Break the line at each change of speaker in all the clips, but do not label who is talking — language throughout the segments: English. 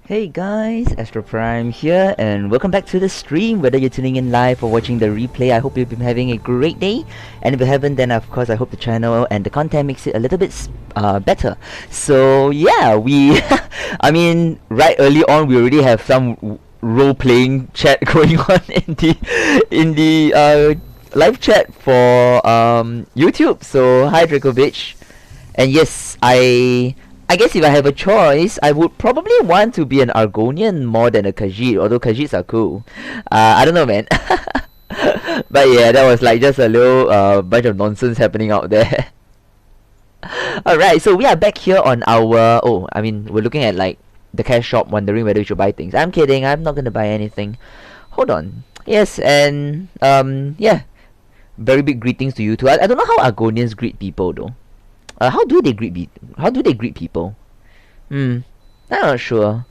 Hey guys, Astro Prime here, and welcome back to the stream. Whether you're tuning in live or watching the replay, I hope you've been having a great day. And if you haven't, then of course I hope the channel and the content makes it a little bit better. So yeah, I mean, right early on we already have some role-playing chat going on in the live chat for YouTube. So hi Dracovic, and yes, I guess if I have a choice, I would probably want to be an Argonian more than a Khajiit, although Khajiits are cool. I don't know, man. But yeah, that was like just a little bunch of nonsense happening out there. Alright, so we are back here on our... Oh, I mean, we're looking at like the cash shop, wondering whether we should buy things. I'm kidding, I'm not gonna buy anything. Hold on. Yes, and yeah. Very big greetings to you too. I don't know how Argonians greet people though. How do they greet people? I'm not sure.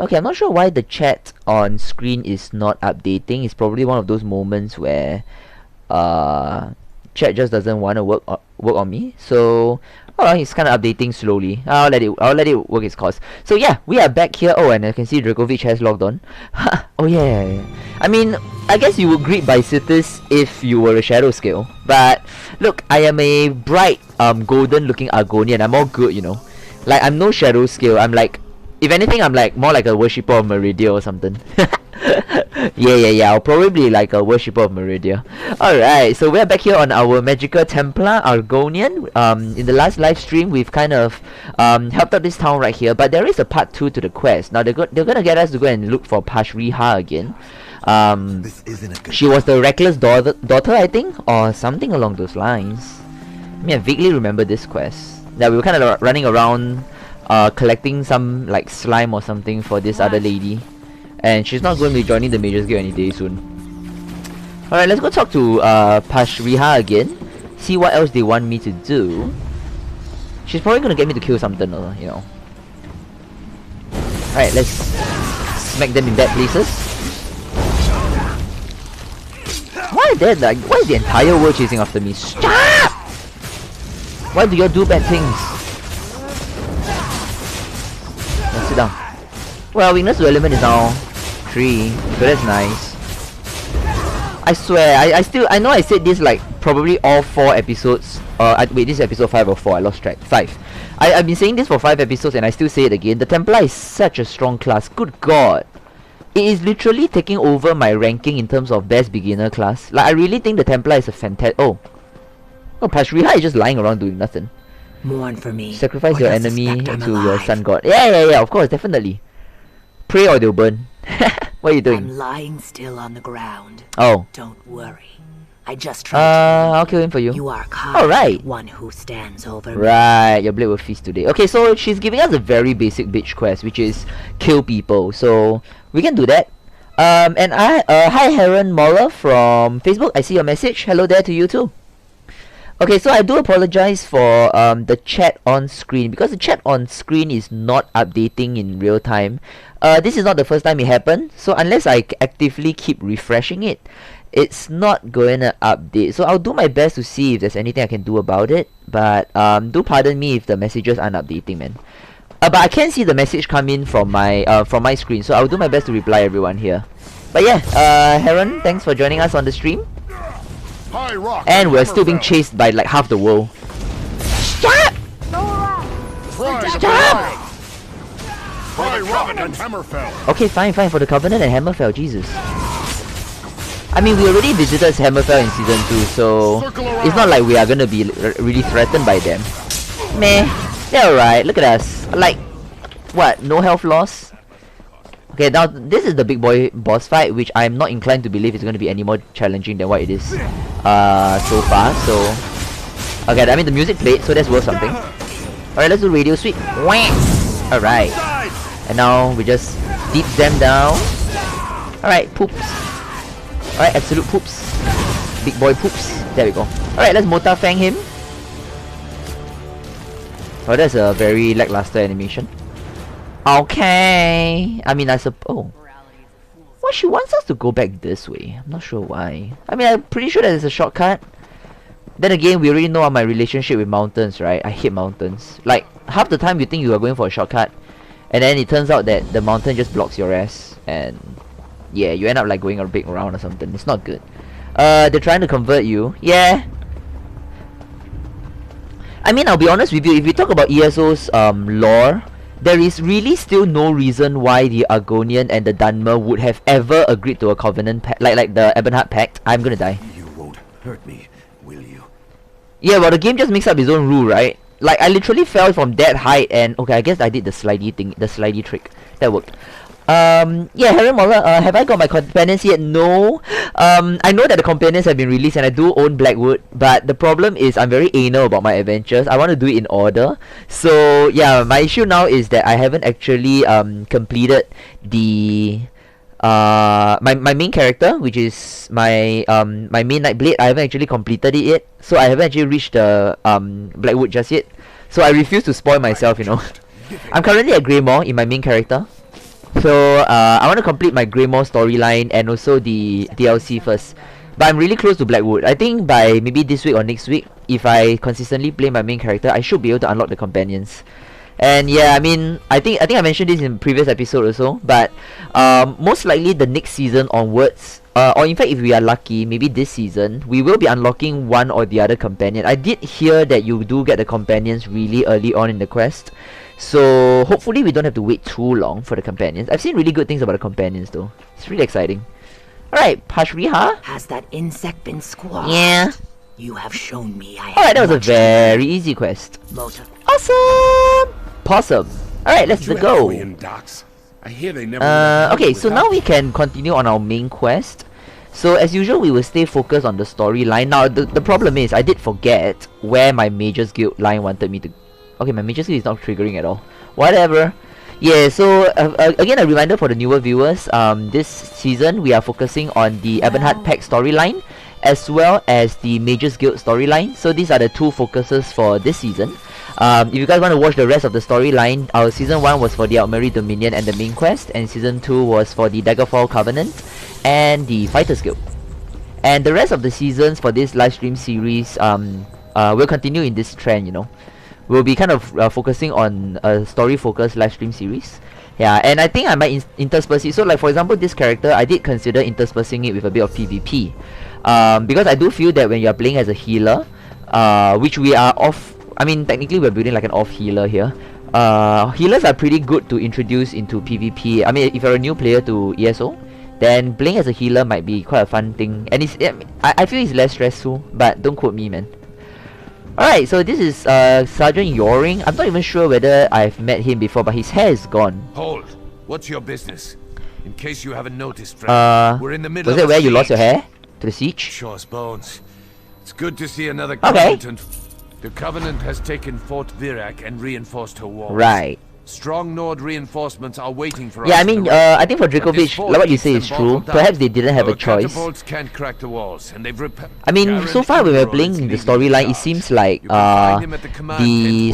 Okay, I'm not sure why the chat on screen is not updating. It's probably one of those moments where chat just doesn't want to work on me. So it's kind of updating slowly. I'll let it work its course. So yeah, we are back here. Oh, and I can see Dracovic has logged on. Oh yeah. I mean, I guess you would greet Bicitus if you were a shadow scale. But look, I am a bright golden looking Argonian. I'm all good, you know. Like, I'm no shadow scale. I'm like, if anything, I'm like more like a worshipper of Meridia or something. Yeah, I'll probably be like a worshipper of Meridia. Alright, so we're back here on our Magical Templar Argonian. In the last live stream, we've kind of helped out this town right here, but there is a part 2 to the quest. Now they're gonna get us to go and look for Pashriha again. She was the reckless daughter, I think, or something along those lines. I mean, I vaguely remember this quest. That we were kind of running around collecting some like slime or something for this other lady. And she's not going to be joining the Mages Guild any day soon. Alright, let's go talk to Pashriha again. See what else they want me to do. She's probably going to get me to kill something, you know. Alright, let's smack them in bad places. Why is the entire world chasing after me? Stop! Why do you do bad things? Let's sit down. Well, weakness to element is now 3, so that's nice. I swear, I know I said this like probably all 4 episodes. Wait, this is episode 5 or 4, I lost track. 5. I've been saying this for 5 episodes and I still say it again. The Templar is such a strong class, good god. It is literally taking over my ranking in terms of best beginner class. Like, I really think the Templar is a fantastic... Oh, Pashriha is just lying around doing nothing.
Mourn for me.
Sacrifice your enemy to your sun god. Yeah, of course, definitely. Pray or they'll burn. What are you doing?
I'm lying still on the ground.
Oh.
Don't worry. I just tried to...
I'll kill him for you.
You are kind.
Alright.
One who stands over me.
Right, your blade will feast today. Okay, so she's giving us a very basic bitch quest, which is kill people. So we can do that. And hi Heron Moller from Facebook. I see your message. Hello there to you too. Okay, so I do apologize for the chat on screen, because the chat on screen is not updating in real time. This is not the first time it happened, so unless I actively keep refreshing it, it's not going to update. So I'll do my best to see if there's anything I can do about it, but do pardon me if the messages aren't updating, man. But I can see the message come in from my screen, so I'll do my best to reply everyone here. But yeah, Heron, thanks for joining us on the stream. And we're still being chased by like half the world. Stop! Stop! Okay, fine, for the Covenant and Hammerfell, Jesus. I mean, we already visited Hammerfell in Season 2, so it's not like we are gonna be really threatened by them. Meh, they're alright, look at us. Like, what, no health loss? Okay, now this is the big boy boss fight, which I'm not inclined to believe is going to be any more challenging than what it is so far. So, okay, I mean the music played, so that's worth something. Alright, let's do radio sweep. Alright, and now we just deep them down. Alright, poops. Alright, absolute poops. Big boy poops. There we go. Alright, let's Mota Fang him. Oh, that's a very lackluster animation. Okay. I mean, I suppose... Oh. Well, she wants us to go back this way. I'm not sure why. I mean, I'm pretty sure that there's a shortcut. Then again, we already know my relationship with mountains, right? I hate mountains. Like, half the time you think you are going for a shortcut, and then it turns out that the mountain just blocks your ass, and yeah, you end up like going a big round or something. It's not good. They're trying to convert you. Yeah. I mean, I'll be honest with you, if we talk about ESO's lore, there is really still no reason why the Argonian and the Dunmer would have ever agreed to a covenant pact, like the Ebonheart Pact. I'm gonna die.
You won't hurt me, will you?
Yeah, well, the game just makes up its own rule, right? Like, I literally fell from that height, and okay, I guess I did the slidey thing, the slidey trick. That worked. Yeah, Harry Moller, have I got my companions yet? No. I know that the companions have been released, and I do own Blackwood, but the problem is I'm very anal about my adventures. I want to do it in order. So yeah, my issue now is that I haven't actually completed the my main character, which is my my main Nightblade. I haven't actually completed it yet, so I haven't actually reached the Blackwood just yet. So I refuse to spoil myself, you know. I'm currently at Greymoor in my main character. So I want to complete my Greymoor storyline and also the DLC first. But I'm really close to Blackwood. I think by maybe this week or next week, if I consistently play my main character, I should be able to unlock the companions. And yeah, I mean, I think I mentioned this in previous episode also, but most likely the next season onwards, or in fact if we are lucky, maybe this season, we will be unlocking one or the other companion. I did hear that you do get the companions really early on in the quest. So hopefully we don't have to wait too long for the companions. I've seen really good things about the companions though. It's really exciting. Alright, Pashriha.
Has that insect been squashed?
Yeah.
You have shown me I
Alright, that
have
was a
much
very easy quest.
motive.
Awesome! Possum. Alright, let's
You
go.
Korean docks. I hear they never
Okay, so now we can continue on our main quest. So as usual, we will stay focused on the storyline. Now, the problem is, I did forget where my Mages Guild line wanted me to... Okay, my Mages Guild is not triggering at all. Whatever. Yeah, so again, a reminder for the newer viewers. This season, we are focusing on the Ebonheart Pact storyline, as well as the Mages Guild storyline. So these are the two focuses for this season. If you guys want to watch the rest of the storyline, our season 1 was for the Altmeri Dominion and the main quest, and season 2 was for the Daggerfall Covenant and the Fighters Guild. And the rest of the seasons for this live stream series will continue in this trend, you know. We'll be kind of focusing on a story-focused live stream series. Yeah, and I think I might intersperse it. So like for example, this character, I did consider interspersing it with a bit of PvP. Because I do feel that when you're playing as a healer, which we are off... I mean, technically we're building like an off healer here. Healers are pretty good to introduce into PvP. I mean, if you're a new player to ESO, then playing as a healer might be quite a fun thing. And it's, I feel it's less stressful, but don't quote me, man. Alright, so this is Sergeant Yoring. I'm not even sure whether I've met him before, but his hair is gone.
Hold. What's your business? In case you haven't noticed, friend, we're in the middle
was
of
it where you
siege.
lost your hair? To the siege?
Sure as bones. It's good to see another
Okay.
Covenant. The Covenant has taken Fort Virak and reinforced her walls.
Right.
Strong Nord reinforcements are waiting for us.
Yeah, I
in
mean,
the west.
I think for
But this
Dracovic,
fort
like what you
keeps
say
them
is true.
bottled down.
Perhaps they didn't have a
Our
choice.
catapults can't crack the walls, and they've
I mean, so far when we're playing in the storyline, it seems like the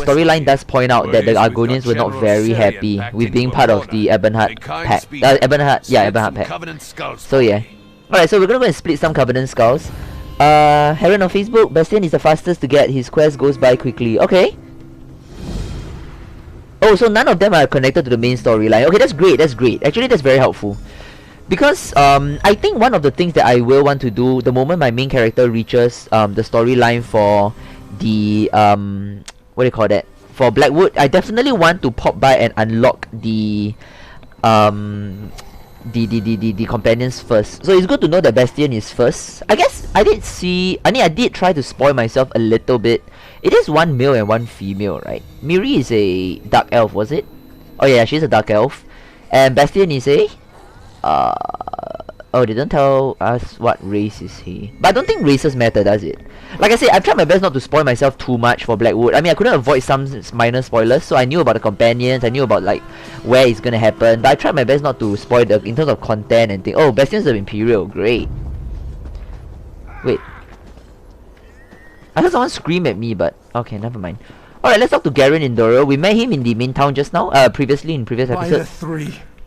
storyline does point out that the Argonians were not very happy with being part of the Ebonheart Pact. Ebonheart Pact. So yeah. Alright, so we're gonna go and split some Covenant Skulls. Heron on Facebook, Bastian is the fastest to get, his quest goes by quickly. Okay. Oh, so none of them are connected to the main storyline. Okay, that's great, that's great. Actually, that's very helpful. Because I think one of the things that I will want to do the moment my main character reaches the storyline for the what do you call that? For Blackwood, I definitely want to pop by and unlock the companions first. So it's good to know that Bastian is first. I guess I did try to spoil myself a little bit. It is one male and one female, right? Miri is a dark elf, was it? Oh yeah, she's a dark elf. And Bastian is a oh, they don't tell us what race is he. But I don't think races matter, does it? Like I said, I've tried my best not to spoil myself too much for Blackwood. I mean, I couldn't avoid some minor spoilers, so I knew about the companions, I knew about like where it's gonna happen, but I tried my best not to spoil the in terms of content and things. Oh, Bastions of Imperial, great. Wait. I heard someone scream at me, but okay, never mind. Alright, let's talk to Garen Indoro. We met him in the main town just now, previously in previous episodes.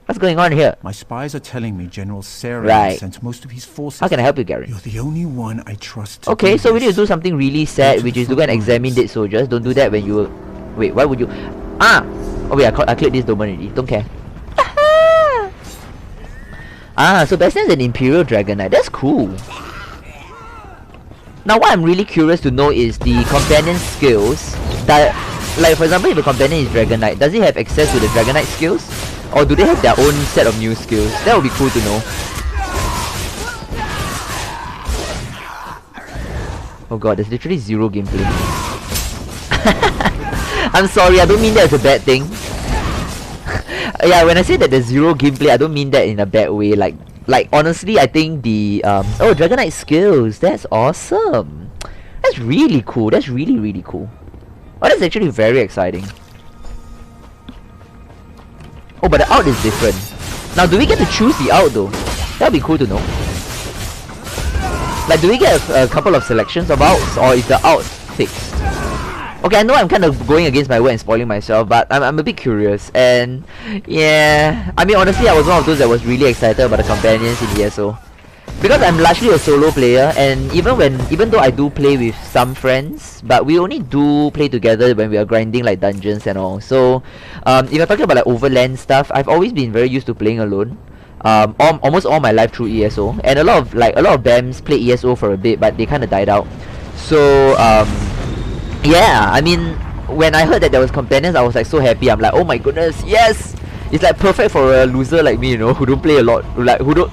What's going on here?
My spies are telling me General Sarah sent most of his forces.
How can I help you, Garen?
You're the only one I trust.
Okay, so we need to do something really sad, which is to go and examine dead soldiers. Don't do that when you... Wait, why would you... Ah! Oh wait, I clicked this domain already. Don't care. Ah, so Bastian's an Imperial Dragon Knight. That's cool. Now what I'm really curious to know is the companion skills. That, like for example, if a companion is Dragon Knight, does he have access to the Dragon Knight skills? Or do they have their own set of new skills? That would be cool to know. Oh god, there's literally zero gameplay. I'm sorry, I don't mean that as a bad thing. Yeah, when I say that there's zero gameplay, I don't mean that in a bad way. Like honestly, I think the oh, Dragon Knight skills, that's awesome. That's really cool. That's really cool. Oh, that's actually very exciting. Oh, but the out is different. Now, do we get to choose the out though? That'd be cool to know. Like, do we get a couple of selections of outs, or is the out fixed? Okay, I know I'm kind of going against my word and spoiling myself, but I'm a bit curious. And yeah, I mean, honestly, I was one of those that was really excited about the companions in ESO. Because I'm largely a solo player, and even though I do play with some friends, but we only do play together when we are grinding like dungeons and all. So if you're talking about like overland stuff, I've always been very used to playing alone. Almost all my life through ESO, and a lot of BAMs played ESO for a bit, but they kind of died out. So yeah, I mean, when I heard that there was companions, I was like so happy. I'm like, oh my goodness, yes! It's like perfect for a loser like me, you know, who don't play a lot, like who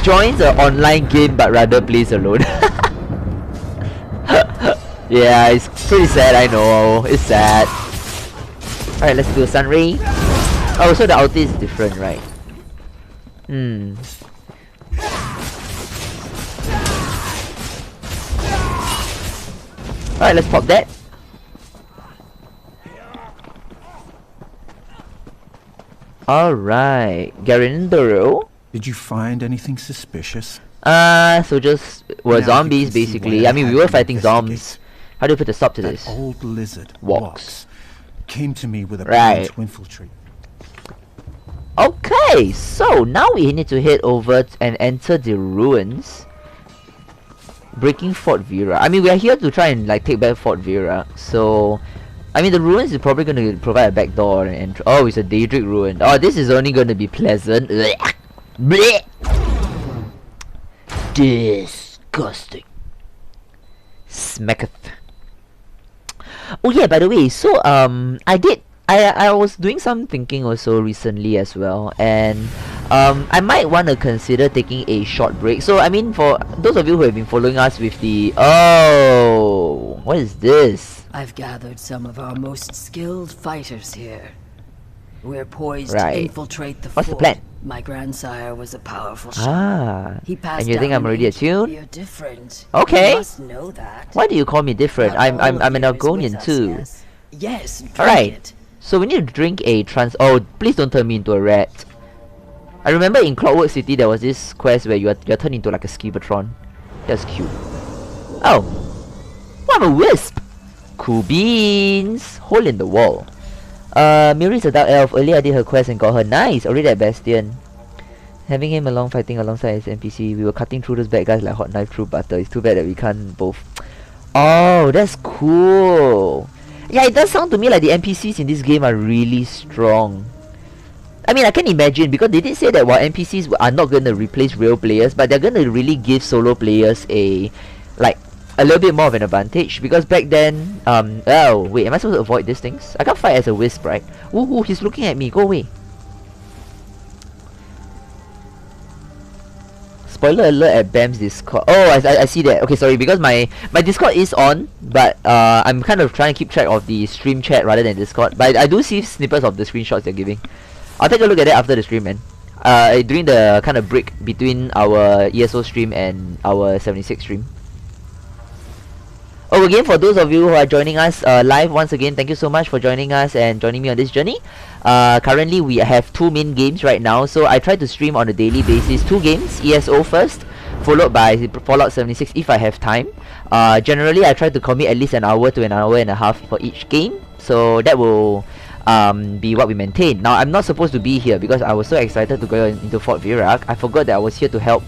joins an online game but rather plays alone. Yeah, it's pretty sad, I know. It's sad. Alright, let's do a Sunray. Oh, so the ulti is different, right? Alright, let's pop that. Alright, Garindoro.
Did you find anything suspicious?
So just were zombies basically. I mean, we were fighting zombies. How do you put a stop to this?
Old lizard
Walks
came to me with a plan to infiltrate.
Okay, so now we need to head over and enter the ruins. Breaking Fort Vera. I mean, we are here to try and like take back Fort Vera. So I mean, the ruins is probably going to provide a back door and oh, it's a Daedric ruin. Oh, this is only going to be pleasant. Blech. Disgusting. Smacketh. Oh yeah, by the way, so I was doing some thinking also recently as well, and I might want to consider taking a short break. So I mean, for those of you who have been following us with the what is this?
I've gathered some of our most skilled fighters here. We're poised to infiltrate the fort.
What's the plan?
My grandsire was a powerful shot. He passed
and you think I'm already attuned?
You're different.
Okay.
You must know that.
Why do you call me different? I'm an Argonian too.
Yes.
Alright. So we need to drink a oh, please don't turn me into a rat. I remember in Clockwork City there was this quest where you're turned into like a Skibatron. That's cute. Oh. What a wisp! Cool beans! Hole in the wall. Miri's a dark elf. Earlier I did her quest and got her. Nice! Already at Bastion. Having him along fighting alongside his NPC. We were cutting through those bad guys like hot knife through butter. It's too bad that we can't both. Oh, that's cool! Yeah, it does sound to me like the NPCs in this game are really strong. I mean, I can imagine, because they did say that while NPCs are not going to replace real players, but they're going to really give solo players a little bit more of an advantage. Because back then, oh wait, am I supposed to avoid these things? I can't fight as a wisp, right? Ooh, he's looking at me, go away. Spoiler alert at BAM's Discord. Oh, I see that. Okay, sorry, because my Discord is on, but I'm kind of trying to keep track of the stream chat rather than Discord. But I do see snippets of the screenshots they're giving. I'll take a look at that after the stream, man. During the kind of break between our ESO stream and our 76 stream. Oh, again, for those of you who are joining us live, once again, thank you so much for joining us and joining me on this journey. Currently, we have 2 main games right now, so I try to stream on a daily basis. 2 games, ESO first, followed by Fallout 76 if I have time. Generally, I try to commit at least an hour to an hour and a half for each game, so that will be what we maintain. Now, I'm not supposed to be here because I was so excited to go into Fort Vera. I forgot that I was here to help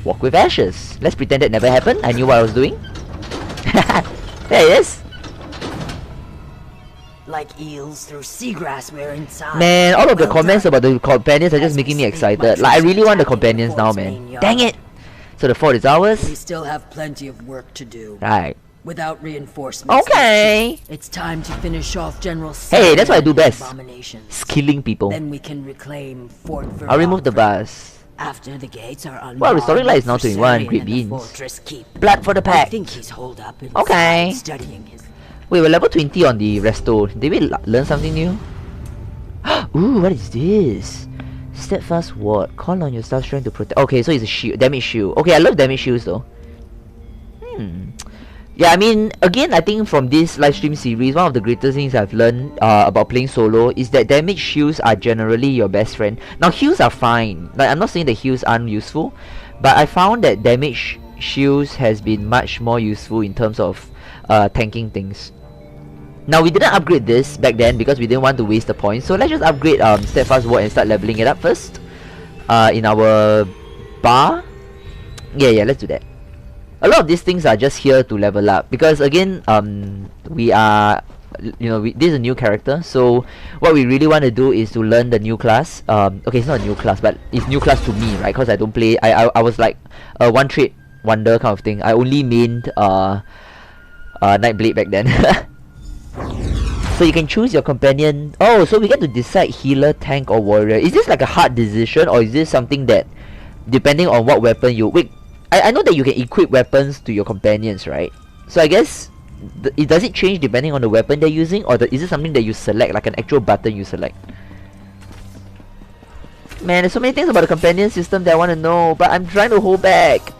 Walk with Ashes. Let's pretend that never happened. I knew what I was doing. There it is.
like eels through seagrass we're inside.
Man, all of the comments about the companions are just making me excited. Like, I really want the companions now, man. Dang it! So the fort is ours?
We still have plenty of work to do.
Right.
Without reinforcements.
Okay.
It's time to finish off General
Hey, that's what I do best. Killing people.
Then we can reclaim Fort Vermont.
I'll remove the bars.
After the gates are unbarred,
well, restoring light is now 21. Great beans. Blood for the pack.
I think he's holed up
okay.
Studying his...
Wait, we're level 20 on the resto. Did we learn something new? Ooh, what is this? Steadfast ward. Call on your staff strength to protect. Okay, so it's a shield, damage shield. Okay, I love damage shields though. Yeah, I mean, again, I think from this livestream series, one of the greatest things I've learned about playing solo is that damage shields are generally your best friend. Now, heals are fine. Like, I'm not saying that heals aren't useful, but I found that damage shields has been much more useful in terms of tanking things. Now, we didn't upgrade this back then because we didn't want to waste the points. So let's just upgrade Steadfast Ward and start leveling it up first. In our bar. Yeah, let's do that. A lot of these things are just here to level up because again, we are, this is a new character. So what we really want to do is to learn the new class. Okay, it's not a new class, but it's new class to me, right? Because I don't play. I was like a one trait wonder kind of thing. I only mained Nightblade back then. So you can choose your companion. Oh, so we get to decide healer, tank, or warrior. Is this like a hard decision, or is this something that, depending on what weapon you... Wait, I know that you can equip weapons to your companions, right? So I guess, does it change depending on the weapon they're using, or is it something that you select, like an actual button you select? Man, there's so many things about the companion system that I want to know, but I'm trying to hold back.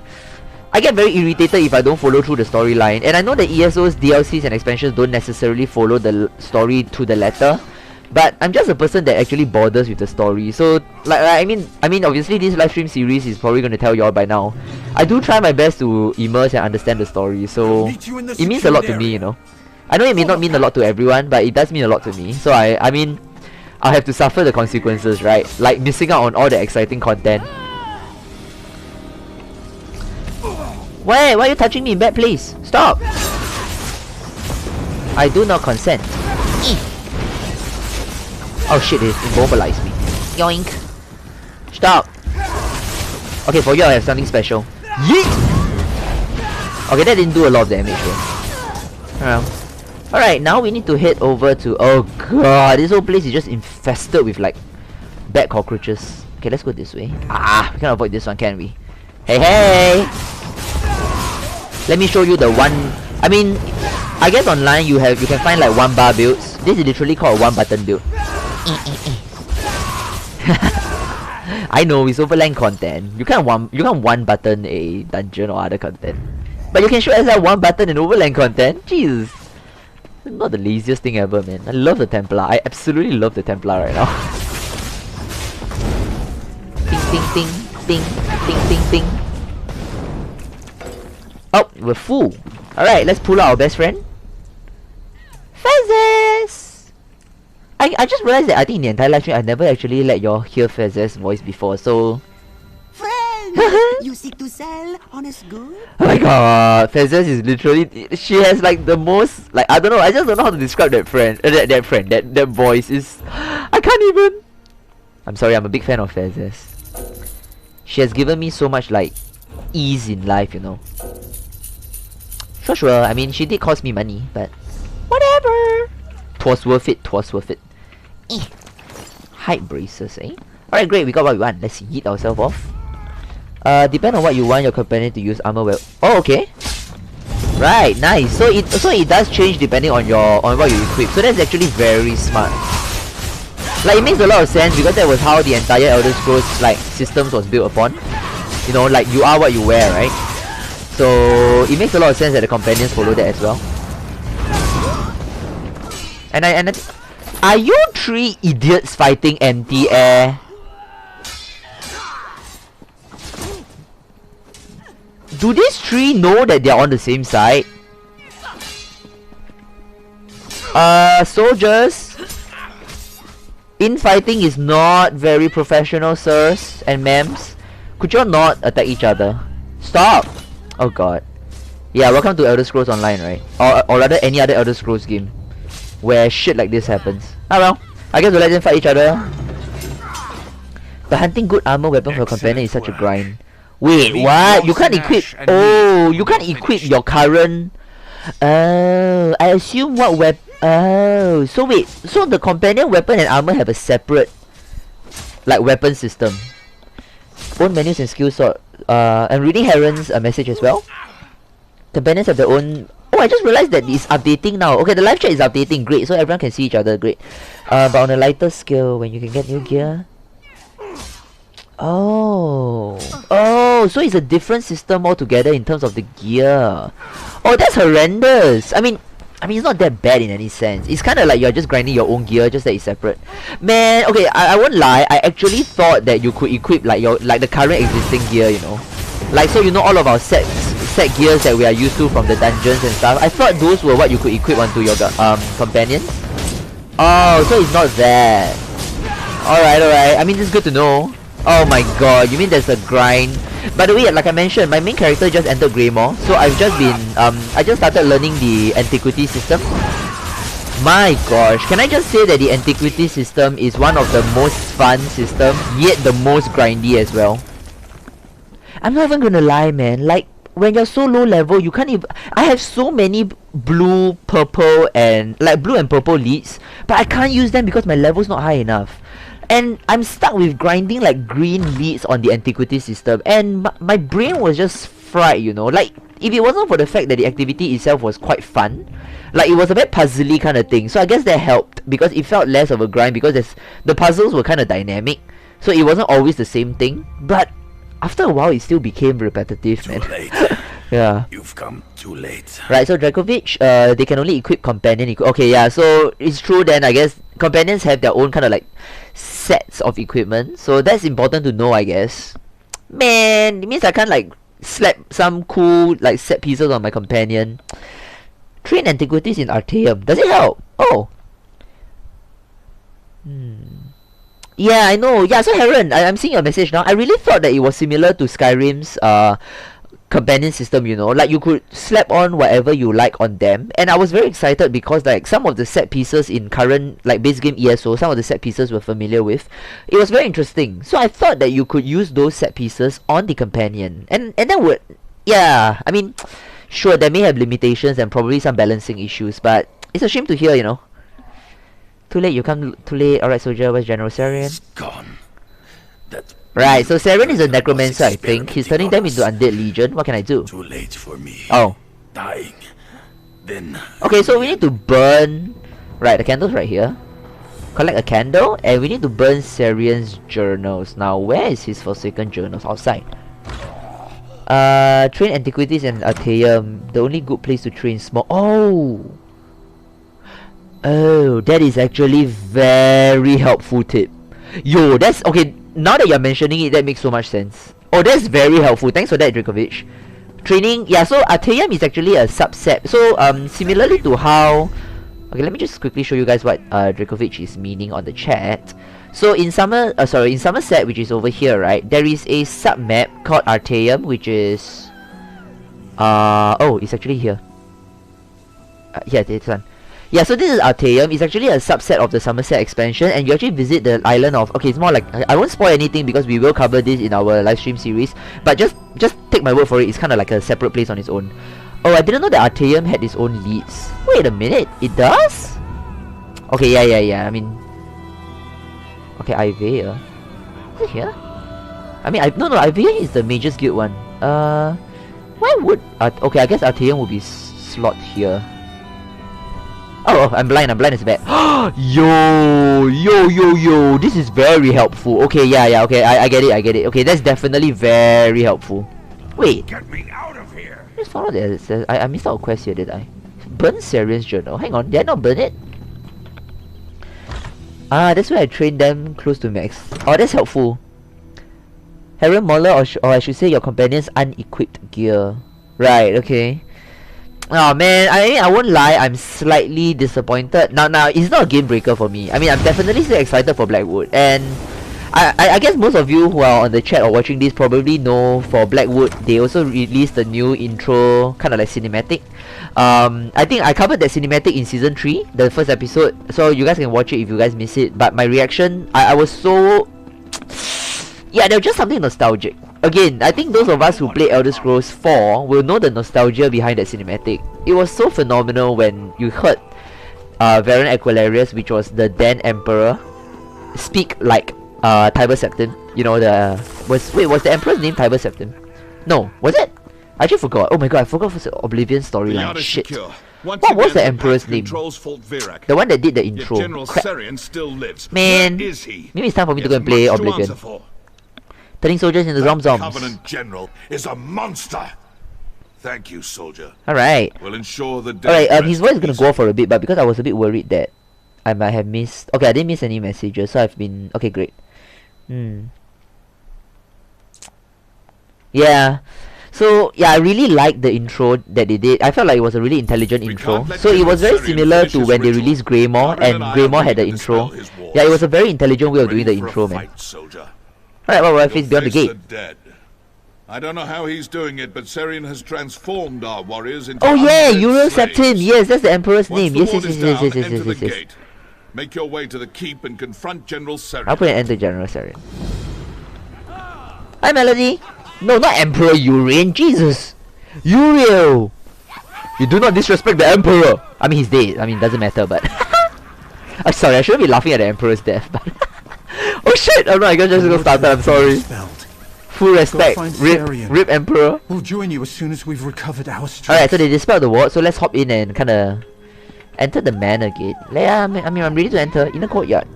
I get very irritated if I don't follow through the storyline, and I know that ESO's DLCs and expansions don't necessarily follow the story to the letter, but I'm just a person that actually bothers with the story. So, I mean, obviously this livestream series is probably going to tell you all by now. I do try my best to immerse and understand the story, so it means a lot to me, you know. I know it may not mean a lot to everyone, but it does mean a lot to me. So I mean, I'll have to suffer the consequences, right? Like missing out on all the exciting content. Why are you touching me in bad place? Stop! I do not consent. Oh shit, it immobilized me. Yoink! Stop! Okay, for you I have something special. Yeet! Okay, that didn't do a lot of damage though. Alright, now we need to head over to... Oh god, this whole place is just infested with like bad cockroaches. Okay, let's go this way. Ah, we can't avoid this one, can we? Hey! Let me show you the one... I mean, I guess online you can find like one bar builds. This is literally called a one button build. I know it's overland content. You can't one button a dungeon or other content, but you can show as one button in overland content. Jeez, not the laziest thing ever, man. I love the Templar. I absolutely love the Templar right now. Ding, ding, ding, ding, ding, ding, ding. Oh, we're full. Alright, let's pull out our best friend. Fezzes! I just realized that I think in the entire live stream I've never actually let y'all hear Fezzes' voice before, so...
Friend! You seek to sell honest goods?
Oh my god, Fezzes is literally... She has like the most... Like, I don't know, I just don't know how to describe that friend. That voice is... I can't even... I'm sorry, I'm a big fan of Fezzes. She has given me so much like ease in life, you know. Sure, I mean, she did cost me money, but whatever. 'Twas worth it, 'twas worth it. Height braces, eh? Alright, great, we got what we want. Let's yeet ourselves off. Depend on what you want your companion to use armor well. Oh, okay. Right, nice. So it does change depending on what you equip. So that's actually very smart. Like, it makes a lot of sense because that was how the entire Elder Scrolls like systems was built upon. You know, like you are what you wear, right? So it makes a lot of sense that the companions follow that as well. And are you three idiots fighting empty air? Do these three know that they're on the same side? Soldiers, infighting is not very professional, sirs and ma'ams. Could you not attack each other? Stop! Oh god. Yeah, welcome to Elder Scrolls Online, right? Or rather any other Elder Scrolls game. where shit like this happens. Oh well, I guess we'll let them fight each other. But hunting good armor weapon for a companion is such a grind. Wait, what? You can't equip... Oh, you can't equip your current... Oh, I assume what weapon... Oh, so wait. So the companion weapon and armor have a separate... like, weapon system. Own menus and skill sort. I'm reading Heron's message as well. Companions have their own... Oh, I just realized that it's updating now. Okay, the live chat is updating. Great, so everyone can see each other. Great. But on a lighter scale, when you can get new gear... Oh, so it's a different system altogether in terms of the gear. Oh, that's horrendous. I mean, it's not that bad in any sense. It's kind of like you're just grinding your own gear, just that it's separate. Man, okay, I won't lie. I actually thought that you could equip like the current existing gear, you know, like so you know all of our set gears that we are used to from the dungeons and stuff. I thought those were what you could equip onto your companions. Oh, so it's not that. Alright. I mean, it's good to know. Oh my god, you mean there's a grind? By the way, like I mentioned, my main character just entered Greymore, so I've just been, I just started learning the antiquity system. My gosh, can I just say that the antiquity system is one of the most fun systems, yet the most grindy as well. I'm not even gonna lie, man, like, when you're so low level, you can't even... I have so many blue, purple, and... like, blue and purple leads, but I can't use them because my level's not high enough. And I'm stuck with grinding like green leads on the antiquity system, and my brain was just fried, you know. Like, if it wasn't for the fact that the activity itself was quite fun, like it was a bit puzzly kind of thing, so I guess that helped because it felt less of a grind because the puzzles were kind of dynamic, so it wasn't always the same thing. But after a while, it still became repetitive, man.
Too late.
Yeah.
You've come too late.
Right, so Dragovich, they can only equip companion. Okay, yeah, so it's true then, I guess. Companions have their own kind of like sets of equipment, so that's important to know, I guess. Man, it means I can't like slap some cool like set pieces on my companion. Train antiquities in Artaeum. Does it help? Oh. Yeah, I know. Yeah, so Heron, I'm seeing your message now. I really thought that it was similar to Skyrim's companion system, you know, like you could slap on whatever you like on them, and I was very excited because like some of the set pieces in current like base game ESO, some of the set pieces we're familiar with, it was very interesting. So I thought that you could use those set pieces on the companion, and that would, yeah, I mean, sure, there may have limitations and probably some balancing issues, but it's a shame to hear, you know. Too late, you come too late. Alright, soldier, where's General Sarian?
It's gone. That
right, so Saren is a necromancer, I think. He's turning them into undead legion. What can I do?
Too late for me.
Oh.
Dying. Then.
Okay, so we need to burn... Right, the candle's right here. Collect a candle, and we need to burn Sarian's journals. Now, where is his Forsaken journals? Outside. Train antiquities and Artaeum. The only good place to train small... Oh! Oh, that is actually very helpful tip. Yo, that's... Okay, now that you're mentioning it, that makes so much sense. Oh, that's very helpful. Thanks for that, Dragovich. Training... Yeah, so Artaeum is actually a subset. So, similarly to how... Okay, let me just quickly show you guys what Dragovich is meaning on the chat. So, in Somerset, which is over here, right? There is a sub-map called Artaeum, which is... oh, it's actually here. Yeah, this one. Yeah, so this is Artaeum. It's actually a subset of the Somerset expansion, and you actually visit the island of... Okay, it's more like... I won't spoil anything because we will cover this in our live stream series, but just take my word for it, it's kind of like a separate place on its own. Oh, I didn't know that Artaeum had its own leads. Wait a minute, it does? Okay, yeah, I mean... Okay, Ivea. Is it here? I mean, no, Ivea is the Mages Guild one. Why would... okay, I guess Artaeum will be slot here. Oh, I'm blind as bad. Yo, this is very helpful. Okay, yeah, okay, I get it. Okay, that's definitely very helpful. Wait.
Get me out of here.
Just follow that. I missed out a quest here, did I? Burn Sarian's journal. Hang on, did I not burn it? Ah, that's where I trained them close to max. Oh, that's helpful. Heron Mauler, or I should say your companion's unequipped gear. Right, okay. Oh man, I mean, I won't lie, I'm slightly disappointed. Now, it's not a game breaker for me. I mean, I'm definitely still excited for Blackwood, and I guess most of you who are on the chat or watching this probably know for Blackwood they also released the new intro, kind of like cinematic. I think I covered that cinematic in season 3, the first episode, so you guys can watch it if you guys miss it. But my reaction, I was so yeah, there was just something nostalgic. Again, I think those of us who play Elder Scrolls 4 will know the nostalgia behind that cinematic. It was so phenomenal when you heard Varen Aquilarius, which was the then Emperor, speak like Tiber Septim. You know, was the Emperor's name Tiber Septim? No, was it? I actually forgot. Oh my god, I forgot for the Oblivion storyline. Shit. What was the Emperor's name? The one that did the intro. Man, maybe it's time for me to go and play Oblivion. Turning soldiers into Zomzoms.
Covenant General is a monster. Thank you, soldier.
Alright.
We'll ensure the
Alright, his voice is gonna go off for a bit, but because I was a bit worried that I might have missed. Okay, I didn't miss any messages, so I've been okay, great. Yeah. So yeah, I really liked the intro that they did. I felt like it was a really intelligent intro. So it was very similar to when they released Greymore, and Greymore had the intro. Yeah, it was a very intelligent way of doing the intro, man. Alright, what will I face beyond the gate?
Dead. I don't know how he's doing it, but Serion has transformed our warriors into
Uriel Septim. Yes, that's the Emperor's name. Yes.
Make your way to the keep and confront General Serion.
I'll put an enter General Serion. Hi, Melody. No, not Emperor Uriel. Jesus, Uriel. You do not disrespect the Emperor. I mean, he's dead. I mean, it doesn't matter. But I'm sorry. I shouldn't be laughing at the Emperor's death. But oh shit! I'm not. I guess just go start. I'm sorry. Full respect. Rip Emperor.
We'll join you as soon as we've recovered our strength.
Alright, so they dispelled the ward, so let's hop in and kinda enter the manor gate. Yeah, I mean I'm ready to enter in the courtyard.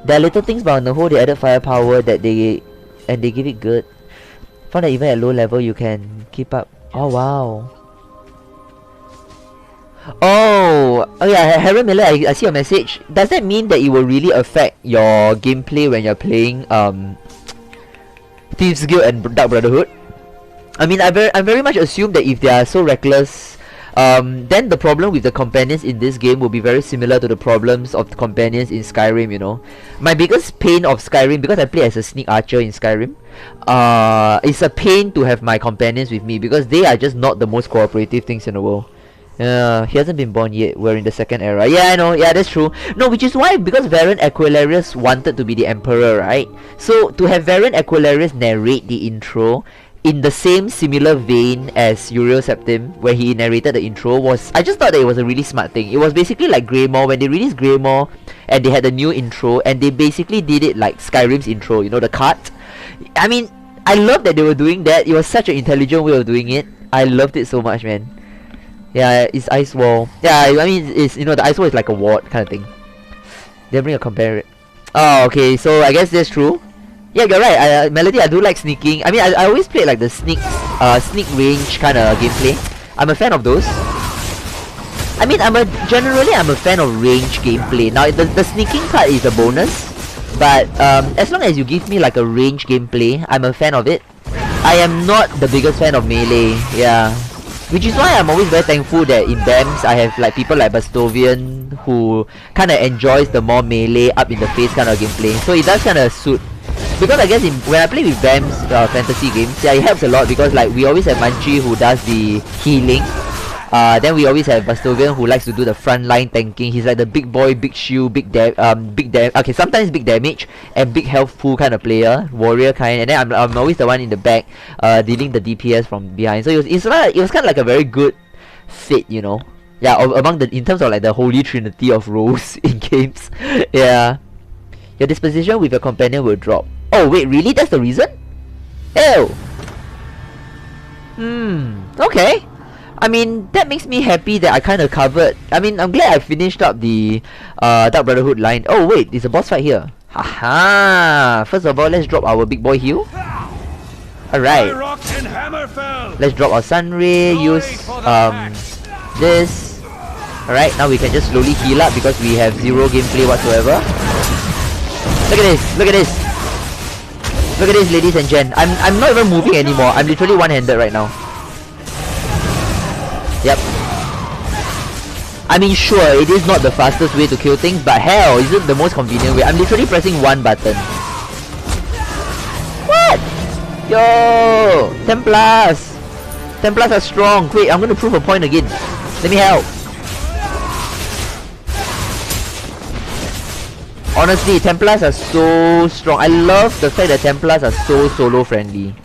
There are little things, but on the whole they added firepower that they give it good. Found that even at low level you can keep up. Oh wow. Oh yeah, Harry Miller, I see your message. Does that mean that it will really affect your gameplay when you're playing Thieves Guild and Dark Brotherhood? I mean, I very much assume that if they are so reckless, then the problem with the companions in this game will be very similar to the problems of the companions in Skyrim, you know. My biggest pain of Skyrim, because I play as a sneak archer in Skyrim, it's a pain to have my companions with me because they are just not the most cooperative things in the world. He hasn't been born yet. We're in the second era. Yeah, I know. Yeah, that's true. No, which is why, because Varen Aquilarius wanted to be the Emperor, right? So, to have Varen Aquilarius narrate the intro in the same similar vein as Uriel Septim, where he narrated the intro, was... I just thought that it was a really smart thing. It was basically like Greymore, when they released Greymore, and they had the new intro, and they basically did it like Skyrim's intro, you know, the cut. I mean, I love that they were doing that. It was such an intelligent way of doing it. I loved it so much, man. Yeah, it's ice wall. Yeah, I mean, it's, you know, the ice wall is like a ward kind of thing. They bring a compare. Oh, okay, so I guess that's true. Yeah, you're right. Melody, I do like sneaking. I mean, I always play like the sneak range kind of gameplay. I'm a fan of those. I mean, generally I'm a fan of range gameplay. Now, the sneaking part is a bonus, but as long as you give me like a range gameplay, I'm a fan of it. I am not the biggest fan of melee. Yeah. Which is why I'm always very thankful that in BAMS I have like people like Bastovian who kind of enjoys the more melee up in the face kind of gameplay. So it does kind of suit. Because I guess when I play with BAMS fantasy games, yeah, it helps a lot because like we always have Manchi who does the healing. Then we always have Bastovian who likes to do the frontline tanking. He's like the big boy, big shield, okay, sometimes big damage and big health pool kind of player, warrior kind. And then I'm always the one in the back, dealing the DPS from behind. So it was kind of like a very good fit, you know. Yeah, in terms of like the holy trinity of roles in games. Yeah, your disposition with your companion will drop. Oh wait, really? That's the reason? Ew. Okay. I mean, that makes me happy that I kind of covered. I mean, I'm glad I finished up the Dark Brotherhood line. Oh wait, there's a boss fight here. Haha! First of all, let's drop our big boy heal. Alright. Let's drop our Sunray, use this. Alright, now we can just slowly heal up because we have zero gameplay whatsoever. Look at this, look at this. Look at this, ladies and gents. I'm not even moving anymore. I'm literally one-handed right now. Yep. I mean, sure, it is not the fastest way to kill things, but hell, is it the most convenient way? I'm literally pressing one button. What? Yo! 10 plus! 10 plus are strong. Wait, I'm gonna prove a point again. Let me help. Honestly, 10 plus are so strong. I love the fact that 10 plus are so solo friendly.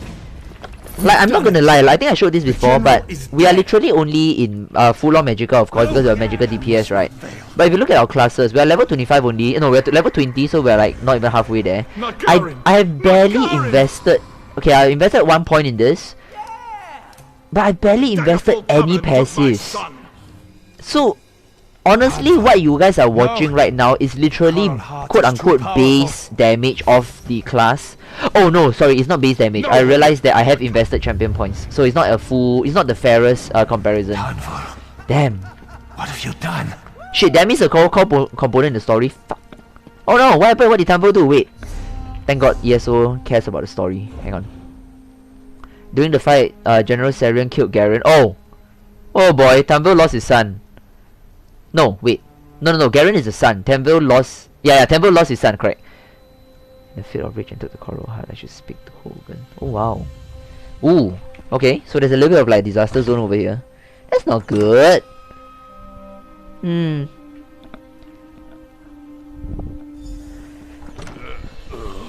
Like, I'm not gonna lie, I think I showed this before, but we are literally only in full-on Magicka, of course, because we're Magicka DPS, right? But if you look at our classes, we're level 25 only. No, we're level 20, so we're like not even halfway there. I have barely invested. Okay, I invested 1 point in this, but I barely invested any passives. So honestly, what you guys are watching right now is literally quote-unquote base damage of the class. Oh no, sorry, it's not base damage. I realized that I have invested champion points, so it's not a full, it's not the fairest comparison. Damn.
What have you done?
Shit, that means a core component in the story. Fuck. Oh no, what happened? What did Tanvo do? Wait. Thank God ESO cares about the story. Hang on. During the fight, General Sarian killed Garen. Oh! Oh boy, Tanvo lost his son. No, wait. No, Garen is the son. Tanvo lost... Yeah, Tanvo lost his son, correct. The fit of rage and took the coral heart. I should speak to Hogan. Oh wow. Ooh. Okay, so there's a little bit of like disaster zone over here. That's not good.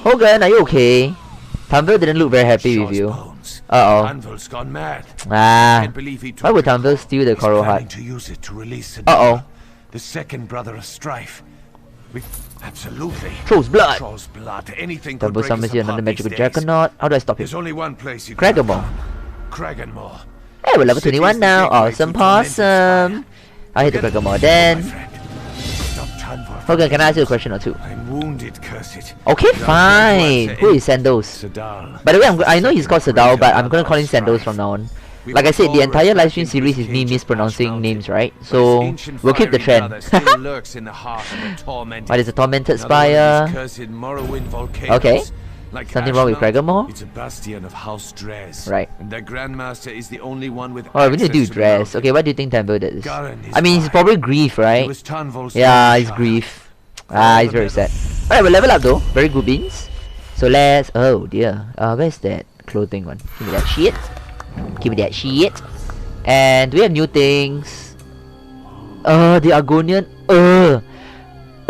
Hogan, are you okay? Tanvo didn't look very happy with you. Uh-oh.
Tanvo's gone mad.
Ah. Why would Tanvo steal the coral heart? Uh-oh.
The second brother of strife. Absolutely.
Troll's blood.
Troll's blood. Anything
Tanvo
could break
summons
us
you
apart
another magical
these days.
juggernaut. How do I stop him?
There's only one place you
Kraganmore.
Kraganmore.
Hey, we're level 21 now. Awesome possum. I'll hit the Kraganmore then. Hogan, can I ask you a question or two?
I'm wounded, cursed.
Okay, fine. Who is Sandos? By the way, I know he's called Sadal, but I'm gonna call him Sandos from now on. Like I said, the entire livestream series is me mispronouncing names, right? So we'll keep the trend. What is a tormented spire? Okay. Something wrong with Kraganmore?
It's a bastion of House Dres.
Right.
And their grandmaster is the only one with
Oh, we need to do
access
Dres.
the
Okay, what do you think Tanvo does?
Garen is
I mean, he's
mine.
probably grief,
It
right?
was Tanvol's
Yeah,
only
he's
child.
grief. Ah, he's very sad. Alright, we'll level up though. Very good beans. So let's... Oh dear. Where's that clothing one? Give me that shit. Give me that shit. And do we have new things? The Argonian.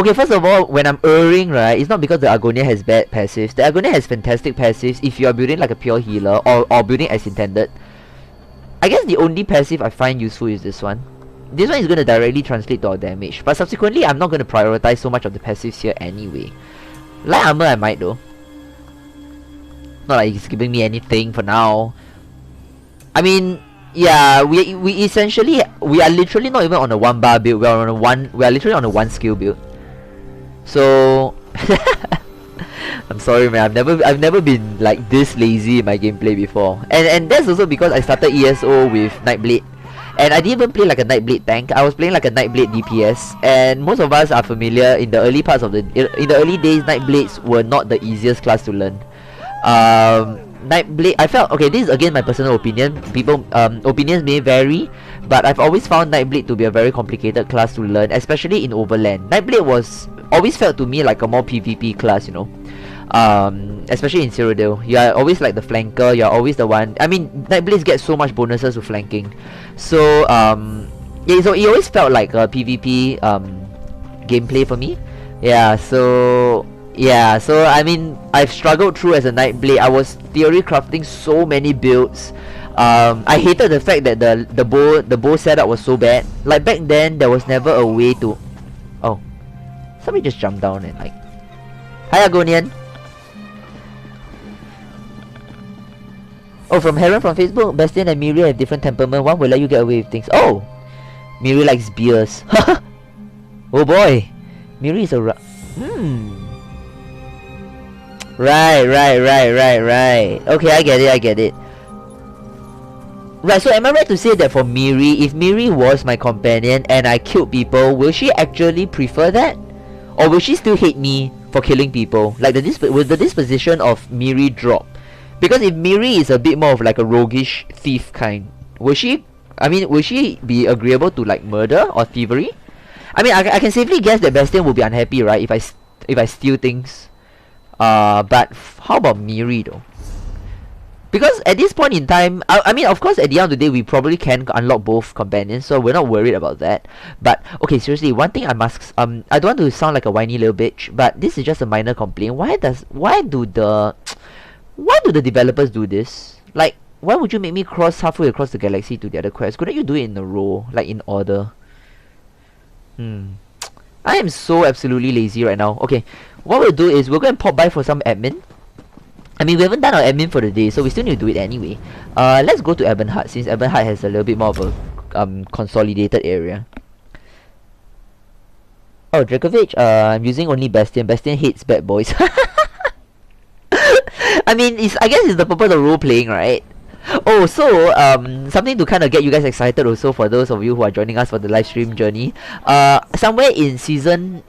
Okay, first of all, when I'm erring, right, it's not because the Argonia has bad passives. The Argonia has fantastic passives if you are building like a pure healer or building as intended. I guess the only passive I find useful is this one. This one is going to directly translate to our damage, but subsequently I'm not going to prioritize so much of the passives here anyway. Light armor I might though. Not like it's giving me anything for now. I mean, yeah, we essentially we are literally not even on a 1 bar build. We are literally on a 1 skill build. So I'm sorry man, I've never been like this lazy in my gameplay before. And that's also because I started ESO with Nightblade. And I didn't even play like a Nightblade tank. I was playing like a Nightblade DPS. And most of us are familiar in the early parts of in the early days, Nightblades were not the easiest class to learn. Nightblade, I felt, okay, this is again my personal opinion. People opinions may vary, but I've always found Nightblade to be a very complicated class to learn, especially in Overland. Nightblade was always felt to me like a more PvP class, you know. Especially in Cyrodiil, you are always like the flanker. You are always the one. I mean, Nightblades get so much bonuses with flanking. So yeah, so it always felt like a PvP gameplay for me. Yeah, so I mean, I've struggled through as a Nightblade. I was theory crafting so many builds. I hated the fact that the bow setup was so bad. Like back then, there was never a way to. Oh, somebody just jumped down and like, hi Argonian. Oh, from Heron from Facebook, Bastian and Miri have different temperament. One will let you get away with things. Oh, Miri likes beers. Oh boy, Miri is a Right. Okay, I get it. Right, so am I right to say that for Miri, if Miri was my companion and I killed people, will she actually prefer that? Or will she still hate me for killing people? Like, will the disposition of Miri drop? Because if Miri is a bit more of like a roguish thief kind, will she be agreeable to like murder or thievery? I mean, I can safely guess that Bastian will be unhappy, right? If I steal things. But how about Miri though? Because at this point in time, I mean, of course, at the end of the day, we probably can unlock both companions, so we're not worried about that. But okay, seriously, one thing I must I don't want to sound like a whiny little bitch, but this is just a minor complaint. Why do the developers do this? Like, why would you make me cross halfway across the galaxy to the other quest? Couldn't you do it in a row, like in order? I am so absolutely lazy right now. Okay, what we'll do is we'll go and pop by for some admin. I mean, we haven't done our admin for the day, so we still need to do it anyway. Let's go to Ebonheart, since Ebonheart has a little bit more of a consolidated area. Oh, Dracovic, I'm using only Bastian. Bastian hates bad boys. I mean, I guess it's the purpose of role-playing, right? Oh, so, something to kind of get you guys excited also for those of you who are joining us for the live stream journey. Somewhere in Season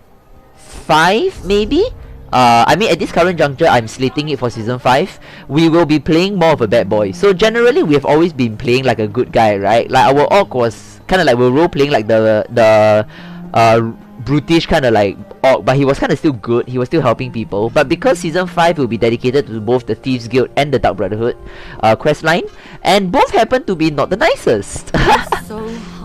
5, maybe? I mean, at this current juncture, I'm slating it for Season 5. We will be playing more of a bad boy. So, generally, we have always been playing like a good guy, right? Like, our orc was kind of like, we're role-playing like the brutish kind of like orc, but he was kind of still good. He was still helping people. But because Season 5 will be dedicated to both the Thieves Guild and the Dark Brotherhood quest line, and both happen to be not the nicest.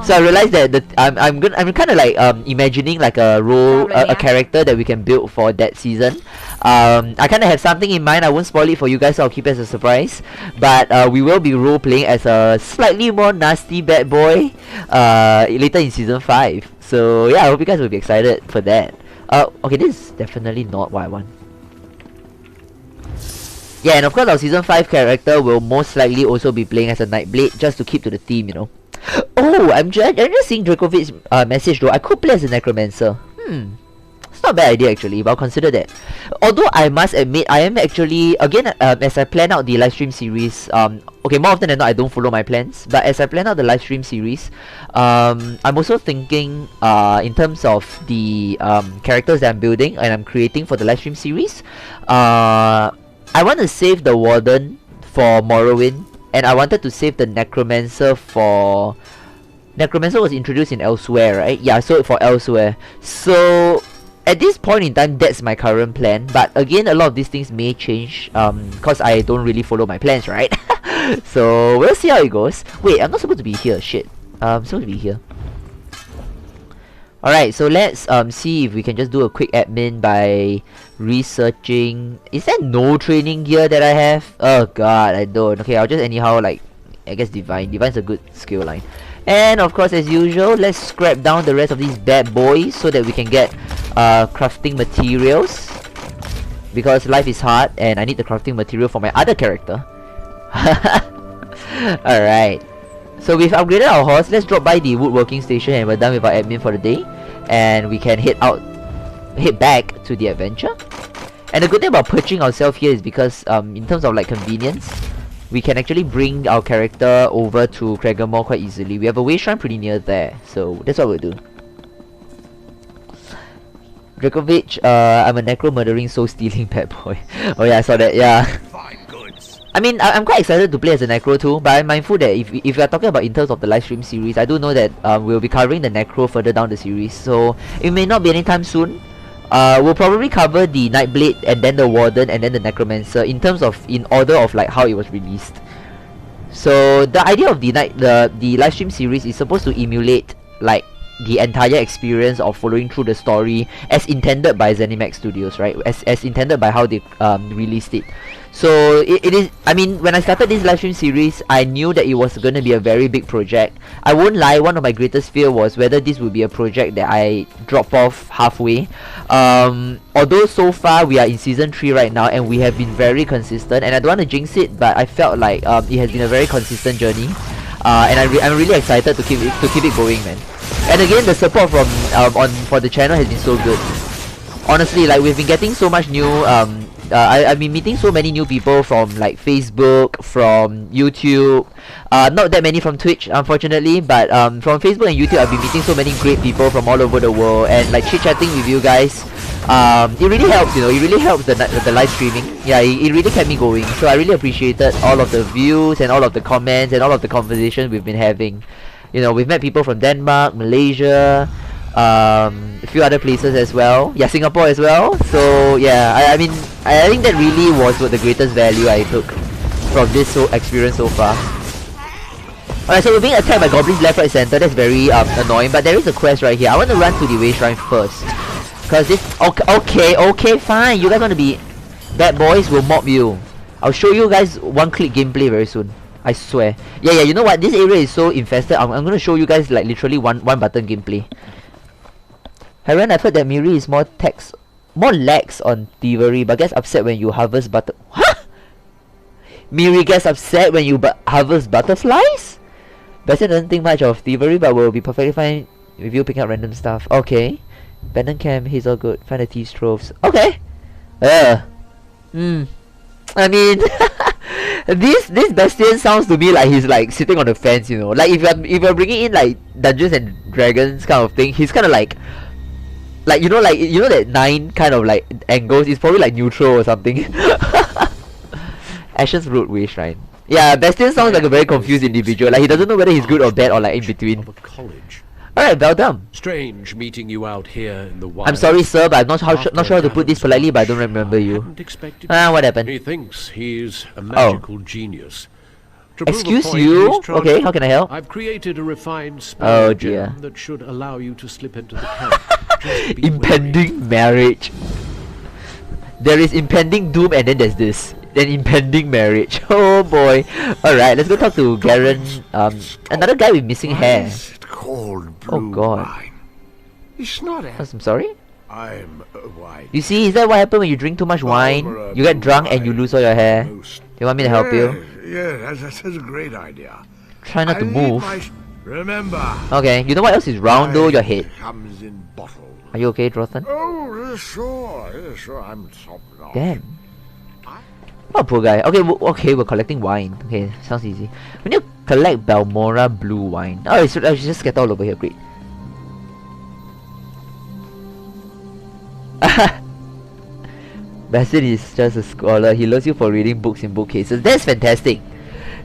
So I realized that I'm kind of like imagining like a role, a character that we can build for that season. I kind of have something in mind. I won't spoil it for you guys, so I'll keep it as a surprise. But we will be role playing as a slightly more nasty bad boy later in Season 5. So yeah, I hope you guys will be excited for that. Okay, this is definitely not what I want. Yeah, and of course our Season 5 character will most likely also be playing as a Nightblade, just to keep to the theme, you know. Oh, I'm just seeing Drakovic's message though. I could play as a Necromancer. It's not a bad idea actually, but I'll consider that. Although I must admit, I am actually, again, as I plan out the livestream series, okay, more often than not I don't follow my plans, but as I plan out the livestream series, I'm also thinking in terms of the characters that I'm building and I'm creating for the livestream series. I want to save the Warden for Morrowind, and I wanted to save the Necromancer for... Necromancer was introduced in Elsewhere, right? Yeah, so for Elsewhere. So, at this point in time, that's my current plan. But again, a lot of these things may change because I don't really follow my plans, right? So, we'll see how it goes. Wait, I'm not supposed to be here. Shit. I'm supposed to be here. Alright, so let's see if we can just do a quick admin by researching. Is there no training gear that I have? Oh god, I don't. Okay, I'll just anyhow, like, I guess Divine. Divine's a good skill line. And of course, as usual, let's scrap down the rest of these bad boys so that we can get crafting materials. Because life is hard and I need the crafting material for my other character. Alright. So we've upgraded our horse. Let's drop by the woodworking station and we're done with our admin for the day. And we can head back to the adventure. And the good thing about perching ourselves here is because in terms of like convenience, we can actually bring our character over to Craigamore quite easily. We have a way shrine pretty near there, so that's what we'll do. Dracovic, I'm a necro murdering soul stealing bad boy. Oh yeah, I saw that, yeah.
Fine goods.
I mean, I'm quite excited to play as a necro too, but I'm mindful that if we are talking about in terms of the livestream series, I do know that we'll be covering the necro further down the series, so it may not be anytime soon. We'll probably cover the Nightblade and then the Warden and then the Necromancer in terms of in order of like how it was released. So the idea of the livestream series is supposed to emulate like the entire experience of following through the story as intended by ZeniMax Studios, right? As intended by how they released it. So it is, I mean, when I started this livestream series, I knew that it was going to be a very big project. I won't lie, one of my greatest fear was whether this would be a project that I drop off halfway. Although so far we are in Season 3 right now and we have been very consistent, and I don't want to jinx it, but I felt like it has been a very consistent journey. And I'm really excited to keep it going, man. And again, the support from for the channel has been so good. Honestly, like we've been getting so much new I've been meeting so many new people from like Facebook, from YouTube, not that many from Twitch unfortunately, but from Facebook and YouTube I've been meeting so many great people from all over the world, and like chit-chatting with you guys, it really helps, you know, it really helps the live streaming. Yeah, it really kept me going, so I really appreciated all of the views and all of the comments and all of the conversations we've been having. You know, we've met people from Denmark, Malaysia, A few other places as well. Yeah, Singapore as well. So yeah, I mean, I think that really was what the greatest value I took from this experience so far. Alright, so we're being attacked by goblins left, right, center. That's very annoying. But there is a quest right here. I want to run to the Way Shrine first, cause this. Okay, fine. You guys want to be bad boys? We'll mob you. I'll show you guys one-click gameplay very soon. I swear. Yeah. You know what? This area is so infested. I'm gonna show you guys like literally one button gameplay. Heron, I've heard that Miri is more lax on thievery, but gets upset when you harvest Miri gets upset when you harvest butterflies? Bessie doesn't think much of thievery, but will be perfectly fine with you picking up random stuff. Okay. Abandoned camp, he's all good. Find the thieves' troves. Okay. I mean, this Bastian sounds to me like he's like sitting on the fence, you know. Like if you're bringing in like Dungeons and Dragons kind of thing, he's kind of like you know that 9 kind of like angles is probably like neutral or something. Ashen's Road Way Shrine. Yeah, Bastian sounds like a very confused individual. Like he doesn't know whether he's good or bad or like in between. Alright, Beldam.
Strange meeting you out here in the wild.
I'm sorry, sir, but I'm not sure how to put this politely, but I don't remember you. What happened?
He thinks he's a magical genius.
Excuse you? Okay, how can I help?
I've created a refined spell gem that should allow you to slip into the camp.
Impending marriage. There is impending doom, and then there's this. Then impending marriage. Oh boy. Alright, let's go talk to Garen. Another guy with missing hair. Oh god.
It's not
I'm sorry?
I'm wine.
You see, is that what happens when you drink too much wine? You get drunk and you lose all your hair. Do you want me to help you?
Yeah, that's a great idea.
Try not to move.
Remember.
Okay, you know what else is round though? Your head.
Comes in bottles.
Are you okay, Drothan?
Oh, sure. I'm top notch.
Damn. Oh, poor guy. Okay, we're collecting wine. Okay, sounds easy. We need to collect Balmora blue wine. Oh, I should just get all over here. Great. Bassett is just a scholar. He loves you for reading books in bookcases. That's fantastic.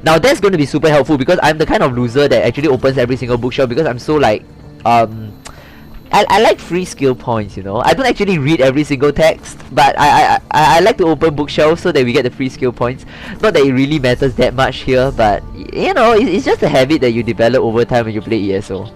Now that's going to be super helpful because I'm the kind of loser that actually opens every single bookshelf because I'm so like I like free skill points, you know. I don't actually read every single text, but I like to open bookshelves so that we get the free skill points. Not that it really matters that much here, but you know, it's just a habit that you develop over time when you play ESO.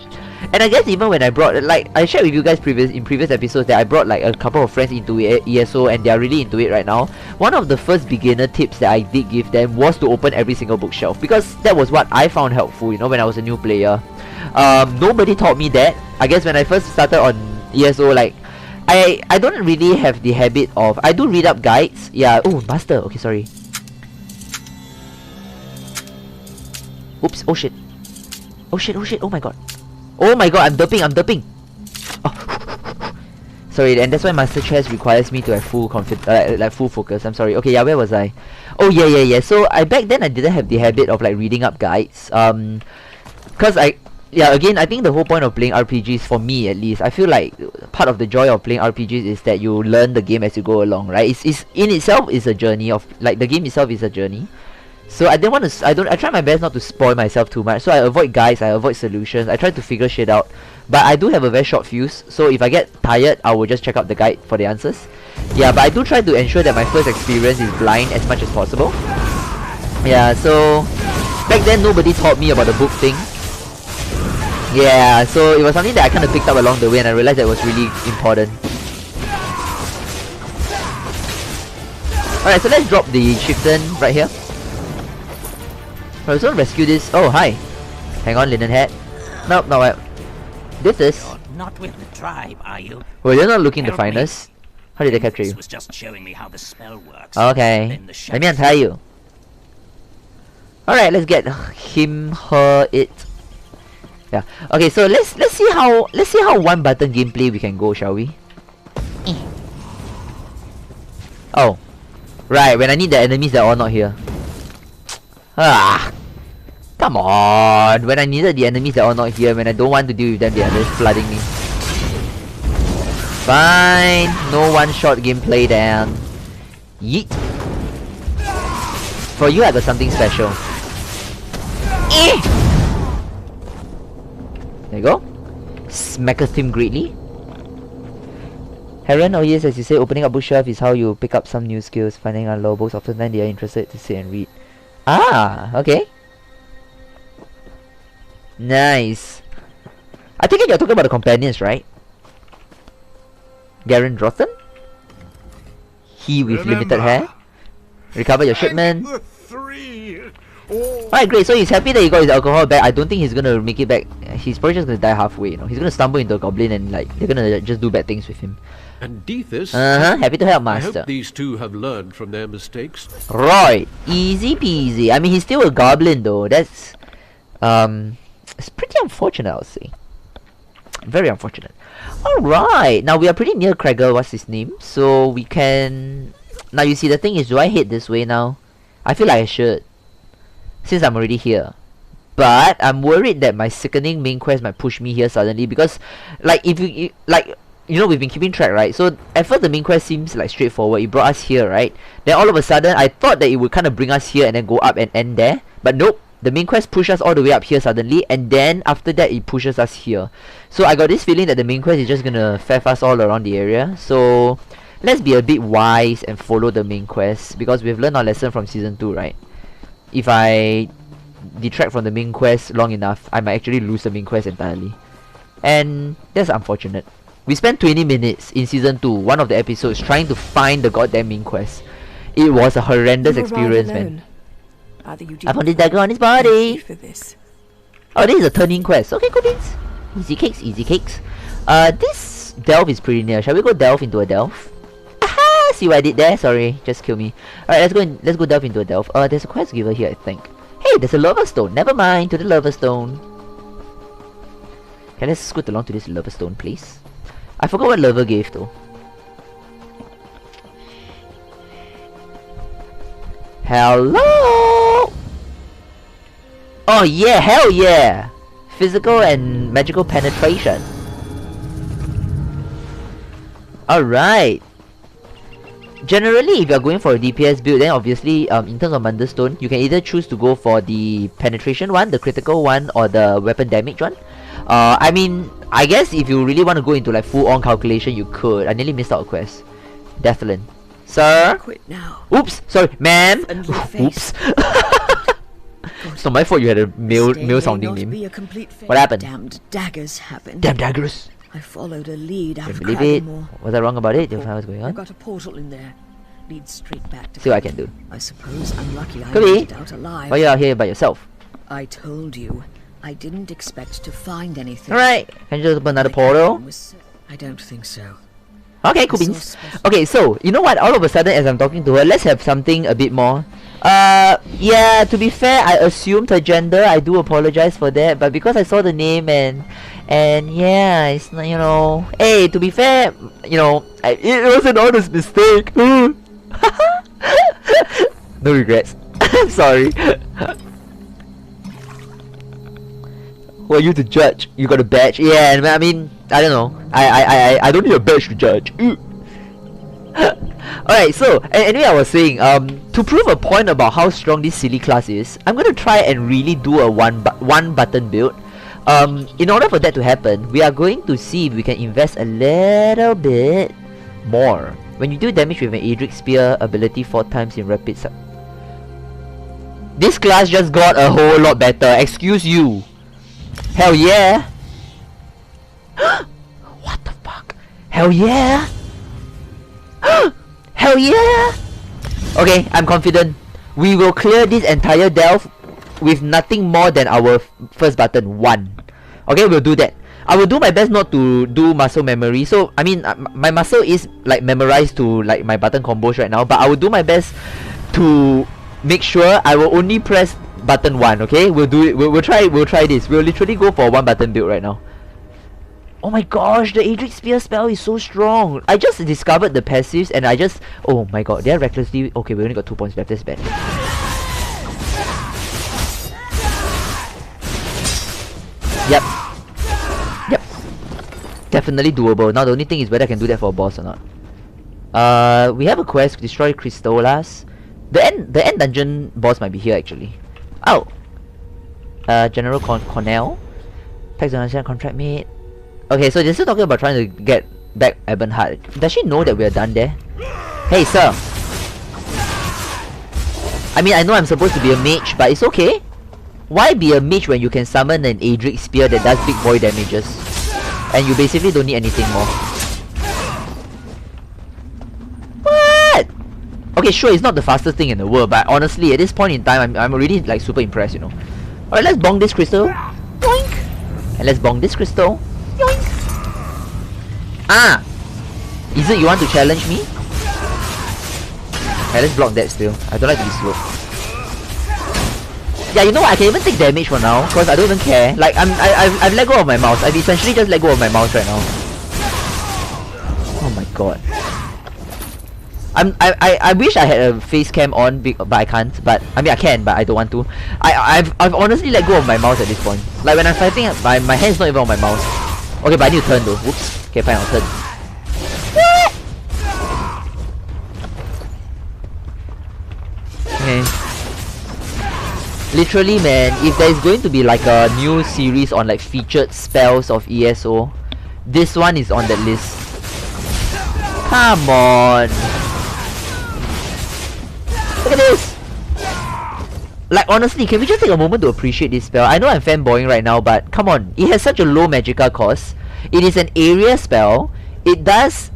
And I guess even when I brought, like I shared with you guys in previous episodes that I brought like a couple of friends into ESO and they are really into it right now. One of the first beginner tips that I did give them was to open every single bookshelf because that was what I found helpful, you know, when I was a new player. Nobody taught me that. I guess when I first started on ESO, like I don't really have the habit of, I do read up guides. Yeah. Oh, master. Okay, sorry. Oops. Oh shit. Oh shit. Oh my god. Oh my god, I'm derping. Oh. Sorry, and that's why Master Chess requires me to have full full focus. I'm sorry. Okay, yeah, where was I? Oh yeah. So back then I didn't have the habit of like reading up guides. Cause again, I think the whole point of playing RPGs, for me at least, I feel like part of the joy of playing RPGs is that you learn the game as you go along, right? It's in itself is a journey of, like, the game itself is a journey. So I try my best not to spoil myself too much. So I avoid guides, I avoid solutions, I try to figure shit out. But I do have a very short fuse, so if I get tired, I will just check out the guide for the answers. Yeah, but I do try to ensure that my first experience is blind as much as possible. Yeah, so back then nobody taught me about the book thing. Yeah, so it was something that I kind of picked up along the way and I realized that it was really important. Alright, so let's drop the chieftain right here. Alright, so rescue this. Oh, hi. Hang on, linen hat. Nope, not right. This is.
You're not with the tribe, are you?
Well, you're not looking the finest. How did they capture you?
Was just showing me how the spell works.
Okay. Let me untie you. Alright, let's get him, her, it. Yeah. Okay, so let's see how one button gameplay we can go, shall we? Oh. Right, when I need the enemies that are all not here. Ah, come on! When I needed the enemies that are not here, when I don't want to deal with them, they are just flooding me. Fine, no one-shot gameplay then. Yeet. For you, I got something special. There you go. this mecha theme greatly. Heron, oh yes, as you say, opening up bookshelf is how you pick up some new skills. Finding out low books, often then they are interested to sit and read. Ah, okay. Nice. I think you're talking about the companions, right? Garen Drothan? He with limited hair? Recover your shipment. Alright, great. So he's happy that he got his alcohol back. I don't think he's gonna make it back. He's probably just gonna die halfway, you know. He's gonna stumble into a goblin and like they're gonna just do bad things with him.
And Deethus,
happy to help,
I
master.
hope these two have learned from their mistakes.
Right, easy peasy. I mean, he's still a goblin though. That's it's pretty unfortunate, I'll say. Very unfortunate. Alright, now we are pretty near Craiger, what's his name? So we can... Now you see, the thing is, do I head this way now? I feel like I should, since I'm already here. But I'm worried that my sickening main quest might push me here suddenly, because like if you you know, we've been keeping track, right? So at first the main quest seems like straightforward. It brought us here, right? Then all of a sudden I thought that it would kind of bring us here and then go up and end there, but nope. The main quest pushes us all the way up here suddenly, and then after that it pushes us here. So I got this feeling that the main quest is just gonna faff us all around the area. So let's be a bit wise and follow the main quest, because we've learned our lesson from season 2, right? If I detract from the main quest long enough, I might actually lose the main quest entirely, and that's unfortunate. We spent 20 minutes in season 2, one of the episodes, trying to find the goddamn main quest. It was a horrendous experience, man. I found this dagger on his body. Oh, this is a turning quest. Okay, cool beans. Easy cakes, easy cakes. This delve is pretty near. Shall we go delve into a delve? Aha! See what I did there? Sorry, just kill me. Alright, let's go delve into a delve. There's a quest giver here, I think. Hey, there's a lava stone. Never mind, to the lava stone. Okay, let's scoot along to this lava stone, please. I forgot what lava gave though. Hello! Oh yeah, hell yeah! Physical and magical penetration. Alright. Generally, if you're going for a DPS build, then obviously, in terms of Munderstone, you can either choose to go for the penetration one, the critical one, or the weapon damage one. I mean, I guess if you really want to go into like full-on calculation, you could. I nearly missed out a quest. Deathlin. Sir?
Quit now.
Oops, sorry, ma'am. Oops. It's not my fault you had a male sounding name. What happened?
Damned daggers happened.
Damn daggers.
I followed a lead out of
Believe it.
Cragmore.
Was I wrong about it? Do you know what's going
I've
on?
got a portal in there. Leads straight back to
See what I can do.
I suppose I'm lucky I
Could
made
be.
it out alive.
Why you out here by yourself?
I told you, I didn't expect to find anything.
Alright, can you just open another portal?
I don't think so.
Okay, cool beans. Okay, so, you know what? All of a sudden, as I'm talking to her, let's have something a bit more. Yeah, to be fair, I assumed her gender. I do apologize for that. But because I saw the name and yeah, it's not, you know. Hey, to be fair, you know, it was an honest mistake. No regrets. I'm sorry. Who are you to judge? You got a badge? Yeah, I mean, I don't know. I don't need a badge to judge. Alright, so anyway, I was saying, to prove a point about how strong this silly class is, I'm gonna try and really do a one button build. In order for that to happen, we are going to see if we can invest a little bit more. When you do damage with an Adric Spear ability 4 times in rapid this class just got a whole lot better. Excuse you. Hell yeah. What the fuck? Hell yeah. Hell yeah. Okay, I'm confident. We will clear this entire delve with nothing more than our first button 1. Okay, we'll do that. I will do my best not to do muscle memory. So I mean, my muscle is like memorized to like my button combos right now, but I will do my best to make sure I will only press button 1. Okay, we'll do it. We'll try this. We'll literally go for a 1 button build right now. Oh my gosh, the Adric Spear spell is so strong. I just discovered the passives and I just... Oh my god, they're recklessly... Okay, we only got 2 points left. That's bad. Yep. Yep. Definitely doable. Now the only thing is whether I can do that for a boss or not. We have a quest, destroy Cristolas. The end dungeon boss might be here actually. Oh. General Cornell. Tax donation contract mate. Okay, so they're still talking about trying to get back Ebonheart. Does she know that we're done there? Hey, sir. I mean, I know I'm supposed to be a mage, but it's okay. Why be a mage when you can summon an Adric spear that does big boy damages? And you basically don't need anything more. What? Okay, sure, it's not the fastest thing in the world, but honestly, at this point in time, I'm already like super impressed, you know. Alright, let's bong this crystal. Yoink! And let's bong this crystal. Yoink! Ah! Is it you want to challenge me? Okay, let's block that still. I don't like to be slow. Yeah, you know what? I can even take damage for now, because I don't even care. Like, I've let go of my mouse. I've essentially just let go of my mouse right now. Oh my god. I wish I had a face cam on, but I can't. But I mean I can, but I don't want to. I've honestly let go of my mouse at this point. Like when I'm fighting, my hand's not even on my mouse. Okay, but I need to turn though. Whoops. Okay, fine, I'll turn. Okay. Literally, man, if there's going to be like a new series on like featured spells of ESO, this one is on that list. Come on. Look at this! Like honestly, can we just take a moment to appreciate this spell? I know I'm fanboying right now, but come on. It has such a low magicka cost. It is an area spell. It does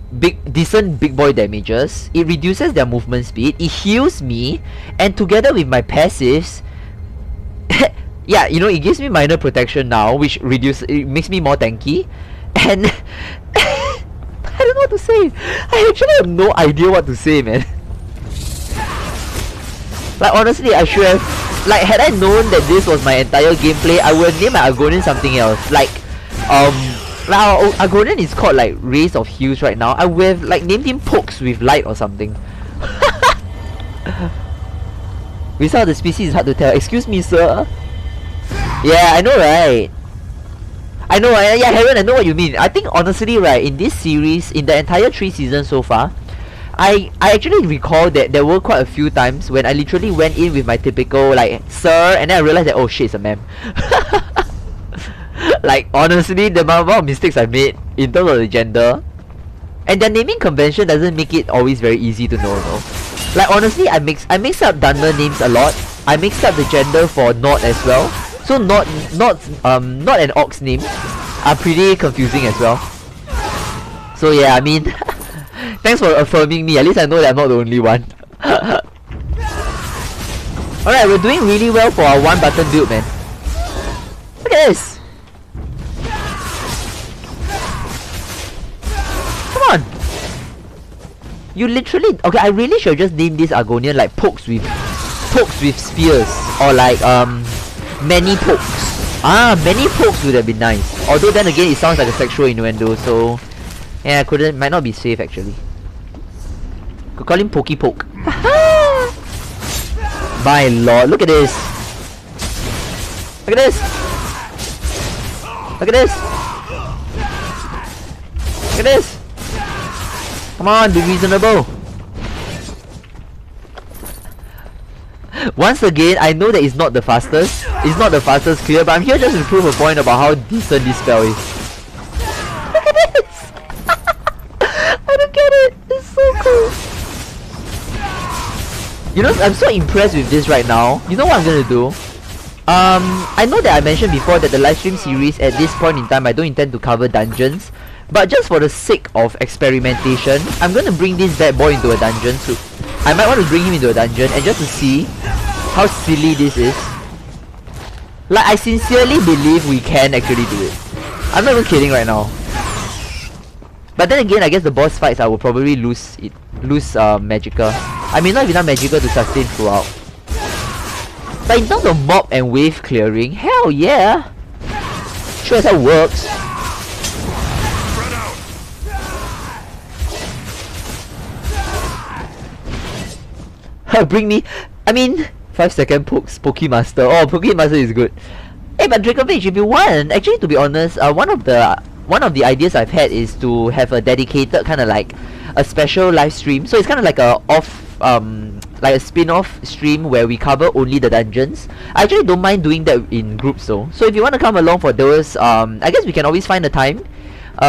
decent big boy damages. It reduces their movement speed. It heals me. And together with my passives... yeah, you know, it gives me minor protection now, which it makes me more tanky. And... I don't know what to say. I actually have no idea what to say, man. Like honestly, I should have, like, had I known that this was my entire gameplay, I would have named my Argonian something else. Like our Argonian is called like Rays of Heals right now. I would have like named him Pokes with Light or something. Without the species is hard to tell. Excuse me, sir. Yeah, I know, right? I know, yeah, Heron, I know what you mean. I think honestly, right, in this series, in the entire 3 seasons so far, I actually recall that there were quite a few times when I literally went in with my typical like sir, and then I realized that oh shit, it's a ma'am. Like honestly, the amount of mistakes I made in terms of the gender, and their naming convention doesn't make it always very easy to know, no? Like honestly, I mix up Dunmer names a lot. I mixed up the gender for Nord as well. So Nord and Ox names are pretty confusing as well. So yeah, I mean. Thanks for affirming me, at least I know that I'm not the only one. Alright, we're doing really well for our one button build, man. Look at this! Come on! You literally... Okay, I really should just name this Argonian like pokes with spears. Or like, many pokes. Ah, many pokes would have been nice. Although then again, it sounds like a sexual innuendo, so... Yeah, might not be safe actually. Could call him Pokey Poke. My lord, look at this. Look at this. Look at this. Look at this. Come on, be reasonable. Once again, I know that it's not the fastest. It's not the fastest clear, but I'm here just to prove a point about how decent this spell is. Look at this! I don't get it. It's so cool. You know, I'm so impressed with this right now. You know what I'm gonna do? I know that I mentioned before that the livestream series at this point in time I don't intend to cover dungeons, but just for the sake of experimentation, I'm gonna bring this bad boy into a dungeon too. I might want to bring him into a dungeon and just to see how silly this is. Like, I sincerely believe we can actually do it. I'm not even kidding right now. But then again, I guess the boss fights I will probably lose magicka. I may not have enough magicka to sustain throughout. But in terms of mob and wave clearing, hell yeah! Sure as hell works. Bring me... I mean... 5-second pokes, Pokemaster. Oh, Pokemaster is good. Hey, but Dracovic, if you want, actually to be honest, one of the ideas I've had is to have a dedicated kind of like a special live stream. So it's kind of like a like a spin-off stream where we cover only the dungeons. I actually don't mind doing that in groups though. So if you want to come along for those, I guess we can always find a time.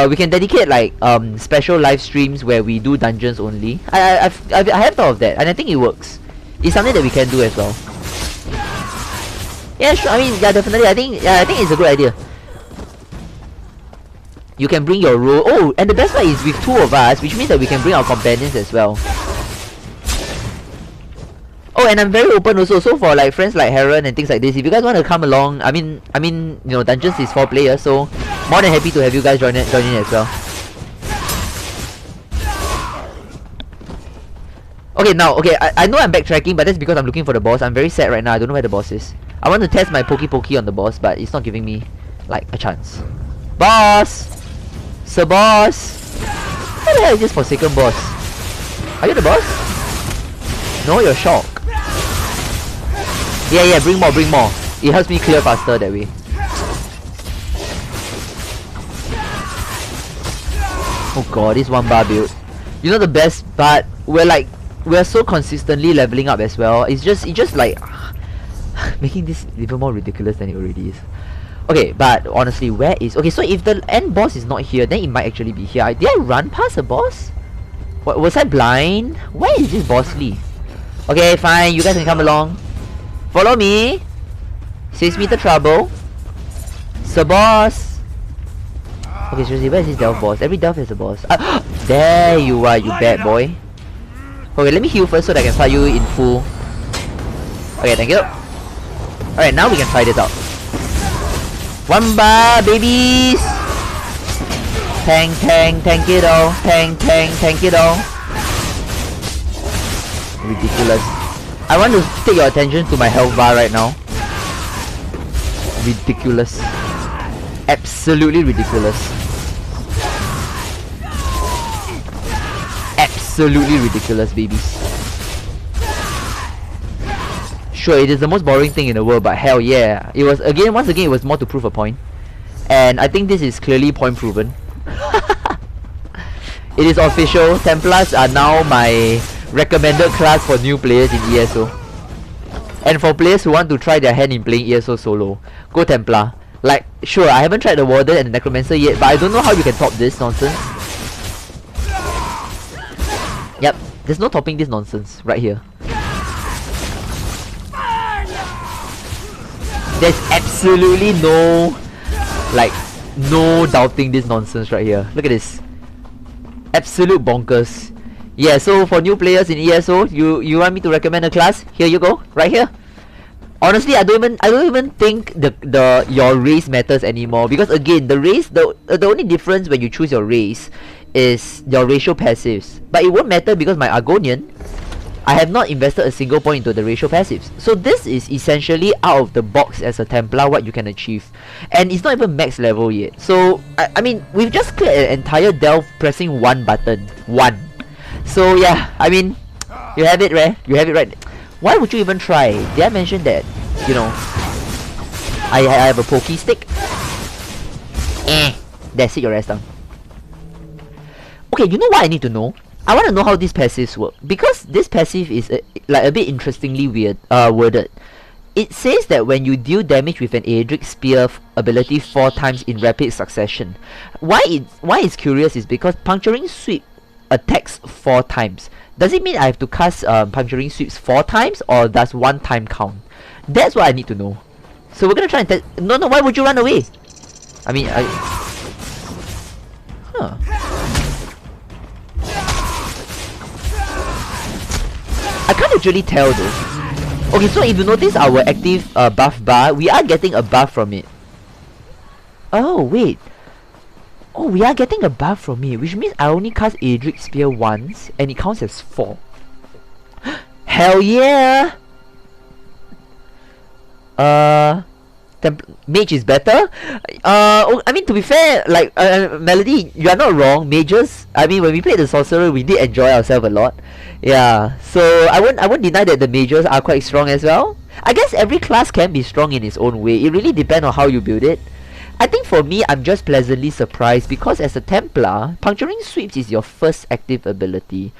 we can dedicate like special live streams where we do dungeons only. I have thought of that, and I think it works. It's something that we can do as well. Yeah, sure. I mean, yeah, definitely. I think it's a good idea. You can bring your role. Oh, and the best part is with 2 of us, which means that we can bring our companions as well. Oh, and I'm very open also. So for like friends like Heron and things like this, if you guys want to come along, I mean, you know, dungeons is 4 players, so more than happy to have you guys join in as well. Okay, now, okay, I know I'm backtracking, but that's because I'm looking for the boss. I'm very sad right now. I don't know where the boss is. I want to test my Pokey on the boss, but it's not giving me like a chance. Boss, Sir Boss. What the hell is this Forsaken boss? Are you the boss? No, you're shocked. Yeah, bring more. It helps me clear faster that way. Oh god, this 1 bar build. You know the best part? We're so consistently leveling up as well. It's just like making this even more ridiculous than it already is. Okay, but honestly, where is... Okay, so if the end boss is not here, then it might actually be here. Did I run past a boss? What, was I blind? Where is this boss Lee? Okay, fine, you guys can come along. Follow me. Saves me the trouble. Sir Boss. Okay, seriously, where is this Delph boss? Every Delph has a boss. There you are, you bad boy. Okay, let me heal first so that I can fight you in full. Okay, thank you. Alright, now we can try this out. 1 bar, babies! Tank it all. Tank it all. Ridiculous. I want to take your attention to my health bar right now. Ridiculous. Absolutely ridiculous. Absolutely ridiculous, babies. Sure, it is the most boring thing in the world, but hell yeah. It was once again, it was more to prove a point. And I think this is clearly point proven. It is official. Templars are now my recommended class for new players in ESO. And for players who want to try their hand in playing ESO solo, go Templar. Like, sure, I haven't tried the Warden and the Necromancer yet, but I don't know how you can top this nonsense. Yep, there's no topping this nonsense right here. There's absolutely no doubting this nonsense right here. Look at this. Absolute bonkers. Yeah, so for new players in ESO, you want me to recommend a class? Here you go, right here. Honestly, I don't even think your race matters anymore, because again, the race, the only difference when you choose your race is your ratio passives. But it won't matter because my Argonian, I have not invested a single point into the ratio passives. So this is essentially out of the box as a Templar what you can achieve. And it's not even max level yet. So, I mean, we've just cleared an entire delve pressing 1 button. 1. So yeah, I mean, you have it, Rare. You have it right. Why would you even try? Did I mention that, you know, I have a pokey stick? That's it, your ass down. Okay, you know what I need to know? I want to know how these passives work, because this passive is like a bit interestingly worded. It says that when you deal damage with an Aedric Spear ability 4 times in rapid succession. Why it's curious is because Puncturing Sweep attacks 4 times. Does it mean I have to cast Puncturing Sweeps 4 times, or does 1 time count? That's what I need to know. So we're gonna try and test. No, why would you run away? I mean, huh. I can't actually tell though. Okay, so if you notice our active buff bar, we are getting a buff from it. Oh, wait. Oh, we are getting a buff from it, which means I only cast Aedric Spear once, and it counts as 4. Hell yeah! Mage is better? I mean, to be fair, like, Melody, you are not wrong. Mages, I mean, when we played the Sorcerer, we did enjoy ourselves a lot. Yeah, so I won't deny that the mages are quite strong as well. I guess every class can be strong in its own way. It really depends on how you build it. I think for me, I'm just pleasantly surprised because as a Templar, Puncturing Sweeps is your first active ability.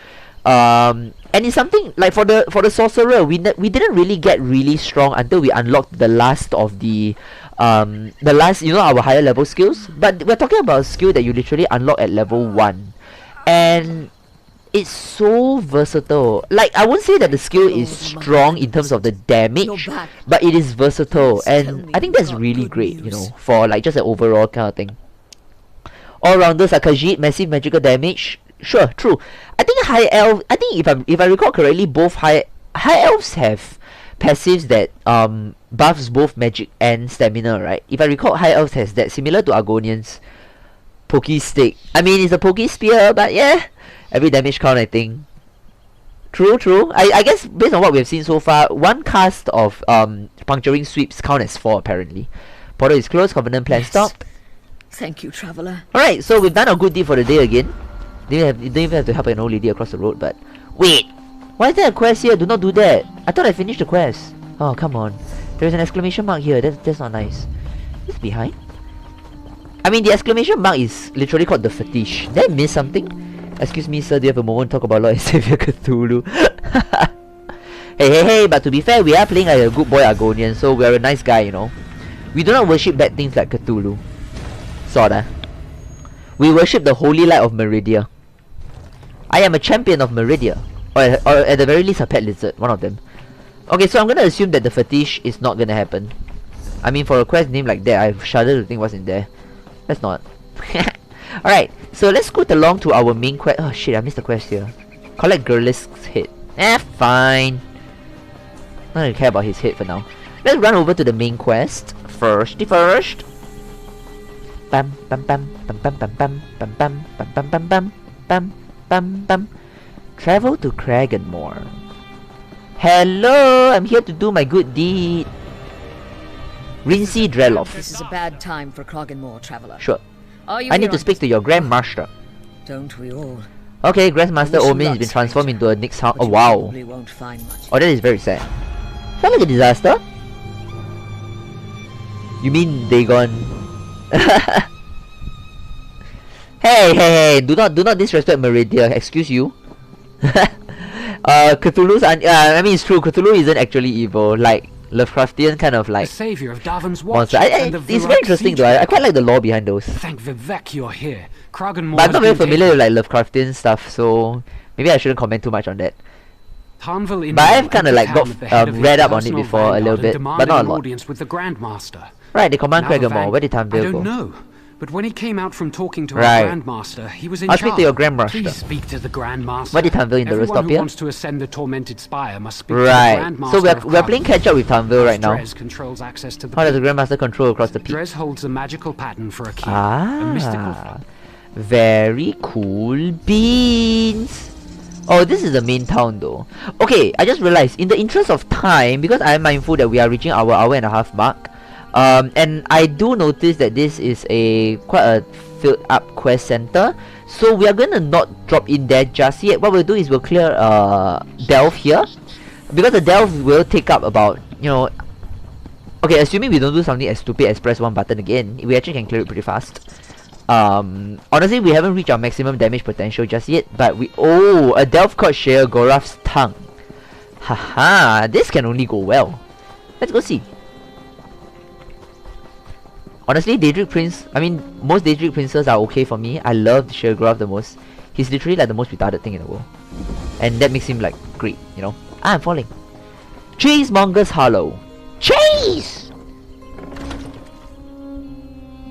And it's something like for the Sorcerer, we didn't really get really strong until we unlocked the last of the the last, you know, our higher level skills, but we're talking about a skill that you literally unlock at level 1, and it's so versatile. Like, I won't say that the skill is strong in terms of the damage, but it is versatile, and I think that's really great, you know, for like just an overall kind of thing. All-rounders are Khajiit, massive magical damage. Sure, true. I think high elf. I think if I recall correctly, both high elves have passives that buffs both magic and stamina, right? If I recall, high elves has that, similar to Argonians. Pokey stick. I mean, it's a pokey spear, but yeah, every damage count, I think. True, true. I guess based on what we've seen so far, one cast of puncturing sweeps count as 4 apparently. Portal is closed. Covenant plan stopped.
Thank you, traveler.
Alright, so we've done a good deed for the day again. You don't even have to help an old lady across the road, but... Wait! Why is there a quest here? Do not do that! I thought I finished the quest. Oh, come on. There's an exclamation mark here. That's not nice. Is this behind? I mean, the exclamation mark is literally called the fetish. Did I miss something? Excuse me, sir, do you have a moment to talk about Lord and Savior Cthulhu? Hey, but to be fair, we are playing like a good boy Argonian, so we're a nice guy, you know. We do not worship bad things like Cthulhu. Sorta. We worship the holy light of Meridia. I am a champion of Meridia. Or at the very least a pet lizard, one of them. Okay, so I'm gonna assume that the fetish is not gonna happen. I mean, for a quest name like that, I shudder to think what's in there. Let's not. Alright, so let's scoot along to our main quest. Oh shit, I missed the quest here. Collect Gurlisk's head. Fine. Not gonna care about his head for now. Let's run over to the main quest. First. Bam bam bam bam bam bam bam bam bam bam bam bam bam bam bam. Travel to Kraganmore. Hello, I'm here to do my good deed. Rincey Dreloff.
This is a bad time for Kraganmore, traveler.
Sure. I need to speak to your Grandmaster.
Don't we all?
Okay, Grandmaster Omin has been transformed into a Nyx hound. Oh wow. Oh, that is very sad. Sounds like a disaster. You mean they gone? Hey, do not disrespect Meridia, excuse you. Cthulhu's I mean, it's true, Cthulhu isn't actually evil, like Lovecraftian kind of like
savior of Darwin's watch.
It's very interesting though. I quite like the lore behind those.
Thank Vivek you're here. Kraganmore,
but I'm not very familiar with like Lovecraftian stuff, so maybe I shouldn't comment too much on that. But I've kind of like got read up on it before a little bit, but not a lot.
With the Grandmaster.
Right, they command Kraganmore. Where did Tanville go?
I don't know. But when he came out from talking to our Grandmaster, he was in charge.
I'll speak to your Grandmaster.
Please speak to the Grandmaster.
What did Tanville in the rooftop here?
Everyone who wants to ascend the tormented spire must speak to the Grandmaster.
So we're playing catch up with Tanville right now.
Dres controls access to the
How does the Grandmaster control across the peak?
Dres holds a magical pattern for a key. A mystical
very cool beans. Oh, this is the main town though. Okay, I just realized, in the interest of time, because I am mindful that we are reaching our hour and a half mark, and I do notice that this is quite a filled up quest center, so we are gonna not drop in there just yet. What we'll do is we'll clear delve here, because the delve will take up about, you know, okay, assuming we don't do something as stupid as press one button again, we actually can clear it pretty fast. Honestly, we haven't reached our maximum damage potential just yet, but a delve called Sheogorath's Tongue. Haha, this can only go well. Let's go see. Honestly, Daedric Prince, I mean, most Daedric Princes are okay for me. I love Sheogorath the most. He's literally like the most retarded thing in the world. And that makes him like great, you know. I'm falling. Cheesemonger's Hollow. Cheese!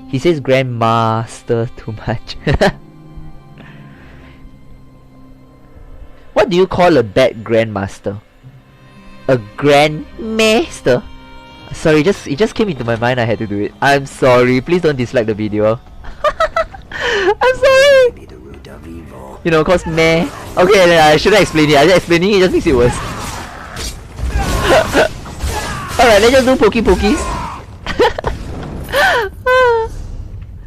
He says Grandmaster too much. What do you call a bad Grandmaster? A Grandmaster? Sorry, it just came into my mind, I had to do it. I'm sorry, please don't dislike the video. I'm sorry! You know, cause meh. Okay, I shouldn't explain it. I just explaining it just makes it worse. Alright, let's just do Pokey.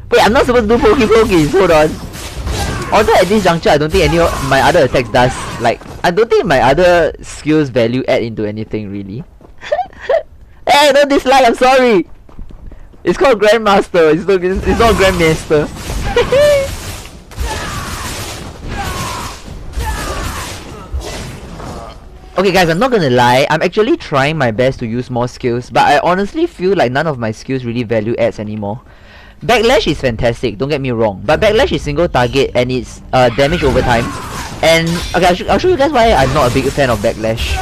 Wait, I'm not supposed to do Pokey. Hold on. Although at this juncture, I don't think any of my other attacks does. Like, I don't think my other skills value add into anything really. Hey, don't dislike, I'm sorry! It's called Grandmaster, it's not Grandmaster. Okay guys, I'm not gonna lie, I'm actually trying my best to use more skills, but I honestly feel like none of my skills really value adds anymore. Backlash is fantastic, don't get me wrong, but Backlash is single target and it's damage over time. And okay, I'll show you guys why I'm not a big fan of Backlash.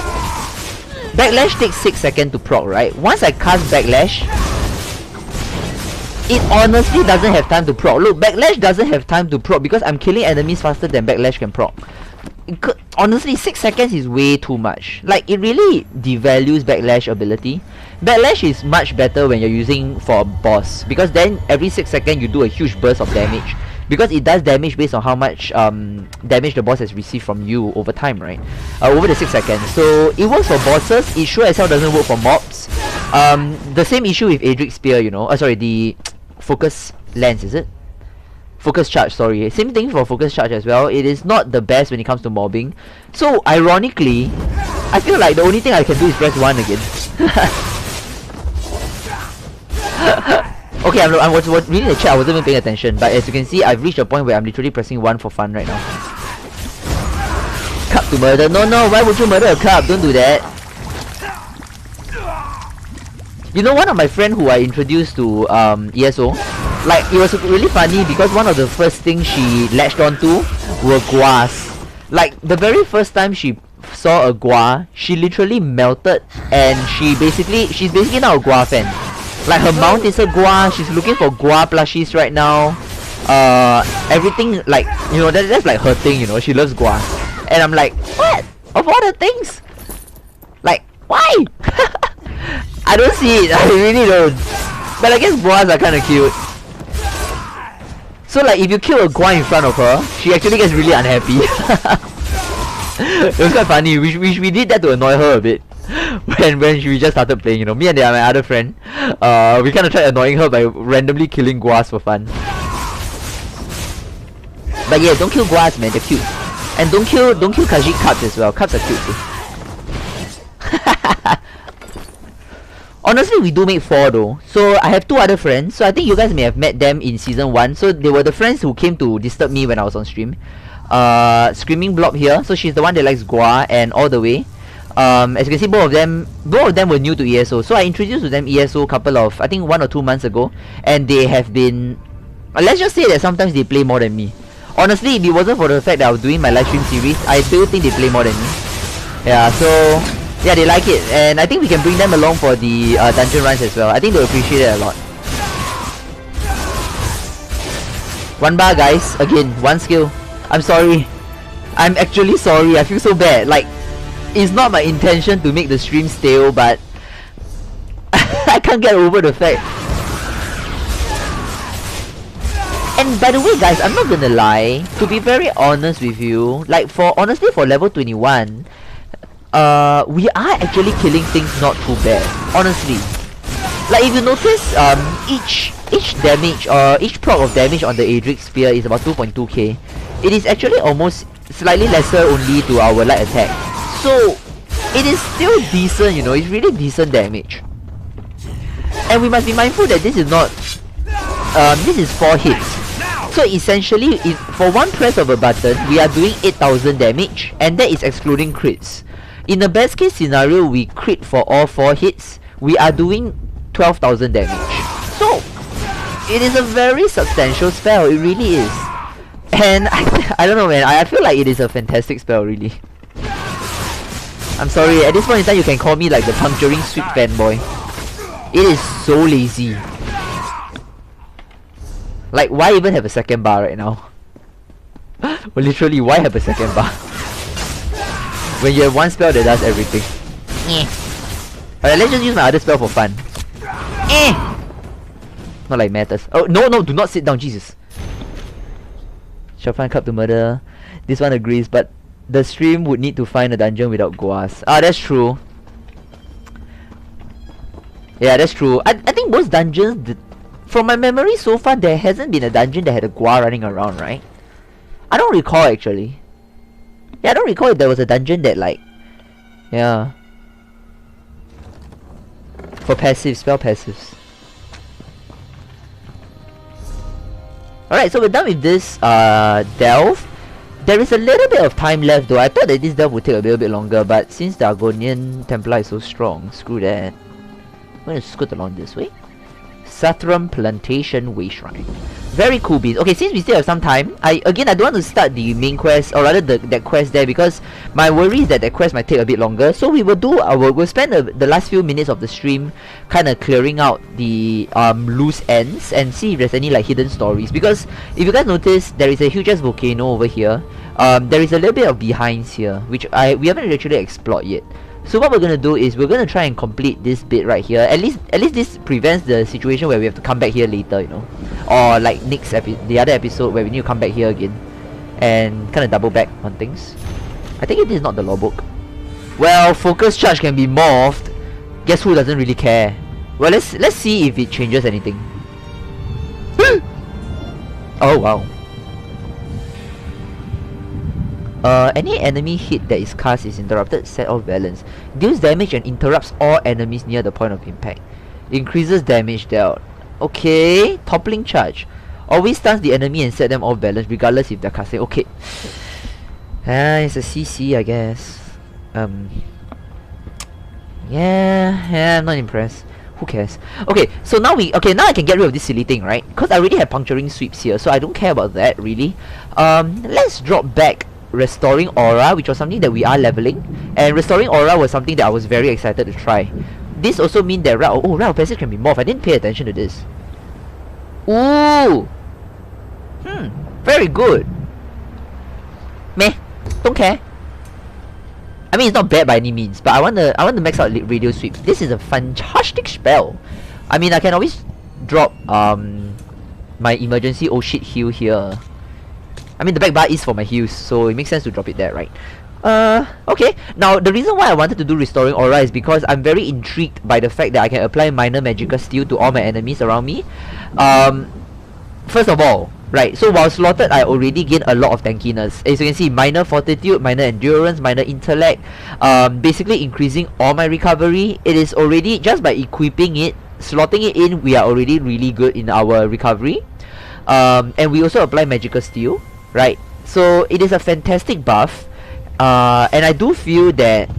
Backlash takes 6 seconds to proc, right? Once I cast Backlash, it honestly doesn't have time to proc. Look, Backlash doesn't have time to proc because I'm killing enemies faster than Backlash can proc. Honestly, 6 seconds is way too much. Like, it really devalues Backlash ability. Backlash is much better when you're using for a boss, because then every 6 seconds you do a huge burst of damage, because it does damage based on how much damage the boss has received from you over time, right? Over the 6 seconds. So it works for bosses, it sure as hell doesn't work for mobs. The same issue with Adric's Spear, you know. Sorry, the focus lens, is it? Focus charge, sorry. Same thing for focus charge as well. It is not the best when it comes to mobbing. So ironically, I feel like the only thing I can do is press 1 again. Okay, I was reading the chat, I wasn't even paying attention. But as you can see, I've reached a point where I'm literally pressing 1 for fun right now. Cup to murder. No, why would you murder a cup? Don't do that. You know, one of my friends who I introduced to ESO, like, it was really funny because one of the first things she latched onto were guas. Like, the very first time she saw a gua, she literally melted, and she's basically now a gua fan. Like, her mount is a gua, she's looking for gua plushies right now. Everything, like, you know, that's like her thing, you know, she loves gua. And I'm like, what? Of all the things? Like, why? I don't see it, I really don't. But I guess guas are kinda cute. So like, if you kill a gua in front of her, she actually gets really unhappy. It was quite funny. We did that to annoy her a bit. When we just started playing, you know. Me and my other friend, we kinda tried annoying her by randomly killing guas for fun. But yeah, don't kill guas, man, they're cute. And don't kill Khajiit cups as well. Cups are cute too. Honestly, we do make 4 though. So I have 2 other friends. So I think you guys may have met them in season 1. So they were the friends who came to disturb me when I was on stream. Screaming Blob here. So she's the one that likes Gua and all the way. As you can see, both of them were new to ESO. So I introduced to them ESO couple of, I think 1 or 2 months ago. And they have been, let's just say that sometimes they play more than me. Honestly, if it wasn't for the fact that I was doing my live stream series, I still think they play more than me. Yeah, so yeah, they like it, and I think we can bring them along for the dungeon runs as well. I think they'll appreciate it a lot. 1 bar, guys. Again, 1 skill. I'm sorry. I'm actually sorry. I feel so bad. Like, it's not my intention to make the stream stale, but I can't get over the fact. And by the way, guys, I'm not gonna lie. To be very honest with you, like, honestly for level 21, we are actually killing things not too bad, honestly. Like, if you notice, each damage or each proc of damage on the Adric's Spear is about 2.2k. It is actually almost slightly lesser only to our light attack. So it is still decent, you know, it's really decent damage. And we must be mindful that this is not this is 4 hits. So essentially, for 1 press of a button, we are doing 8,000 damage, and that is excluding crits. In the best case scenario, we crit for all 4 hits, we are doing 12,000 damage. So, it is a very substantial spell, it really is. And I don't know, man, I feel like it is a fantastic spell, really. I'm sorry, at this point in time you can call me like the puncturing sweep fanboy. It is so lazy. Like, why even have a second bar right now? Well, literally, why have a second bar? When you have 1 spell that does everything. Alright, let's just use my other spell for fun. Not like matters. Oh, no, do not sit down, Jesus. Shall find cup to murder. This one agrees, but the stream would need to find a dungeon without guas. Ah, that's true. Yeah, that's true. I think most dungeons, from my memory so far, there hasn't been a dungeon that had a gua running around, right? I don't recall, actually. Yeah, I don't recall if there was a dungeon that, like, yeah, for passives, spell passives. Alright, so we're done with this delve. There is a little bit of time left though. I thought that this delve would take a little bit longer, but since the Argonian Templar is so strong, screw that. I'm gonna scoot along this way. Sathram Plantation Way Shrine. Very cool beans. Okay, since we still have some time, I don't want to start the main quest, or rather that quest there, because my worry is that quest might take a bit longer. So we will we'll spend the last few minutes of the stream kind of clearing out the loose ends and see if there's any like hidden stories. Because if you guys notice, there is a huge ass volcano over here. There is a little bit of behinds here, which we haven't actually explored yet. So what we're gonna do is we're gonna try and complete this bit right here. At least this prevents the situation where we have to come back here later, you know, or like the other episode where we need to come back here again and kind of double back on things. I think it is not the law book. Well, focus charge can be morphed. Guess who doesn't really care? Well, let's see if it changes anything. Oh wow. Any enemy hit that is cast is interrupted, set off balance. Deals damage and interrupts all enemies near the point of impact. Increases damage dealt. Okay, toppling charge. Always stuns the enemy and set them off balance regardless if they're casting. Okay. It's a CC, I guess. Yeah, I'm not impressed. Who cares? Okay, so now now I can get rid of this silly thing, right? Because I already have puncturing sweeps here, so I don't care about that really. Let's drop back Restoring Aura, which was something that we are leveling, and Restoring Aura was something that I was very excited to try. This also means that Route of Passage can be morphed. I didn't pay attention to this. Ooh! Very good. Meh. Don't care. I mean, it's not bad by any means, but I want to max out Radio Sweep. This is a fantastic spell. I mean, I can always drop my emergency oh shit heal here. I mean, the back bar is for my heals, so it makes sense to drop it there, right? Okay. Now, the reason why I wanted to do Restoring Aura is because I'm very intrigued by the fact that I can apply minor magical steel to all my enemies around me. First of all, right, so while slotted, I already gain a lot of tankiness. As you can see, minor fortitude, minor endurance, minor intellect, basically increasing all my recovery. It is already, just by equipping it, slotting it in, we are already really good in our recovery. And we also apply magical steel. Right, so it is a fantastic buff, and I do feel that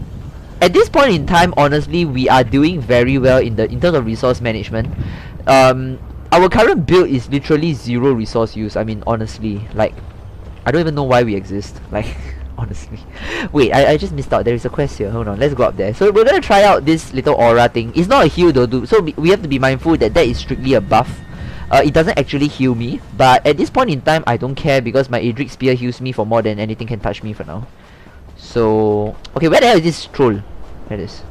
at this point in time, honestly, we are doing very well in terms of resource management. Our current build is literally 0 resource use. I mean, honestly, like, I don't even know why we exist. Like, honestly, wait, I just missed out. There is a quest here. Hold on, let's go up there. So we're gonna try out this little aura thing. It's not a heal though, dude. So we have to be mindful that is strictly a buff. It doesn't actually heal me, but at this point in time, I don't care because my Adric Spear heals me for more than anything can touch me for now. So, okay, where the hell is this troll? There it is.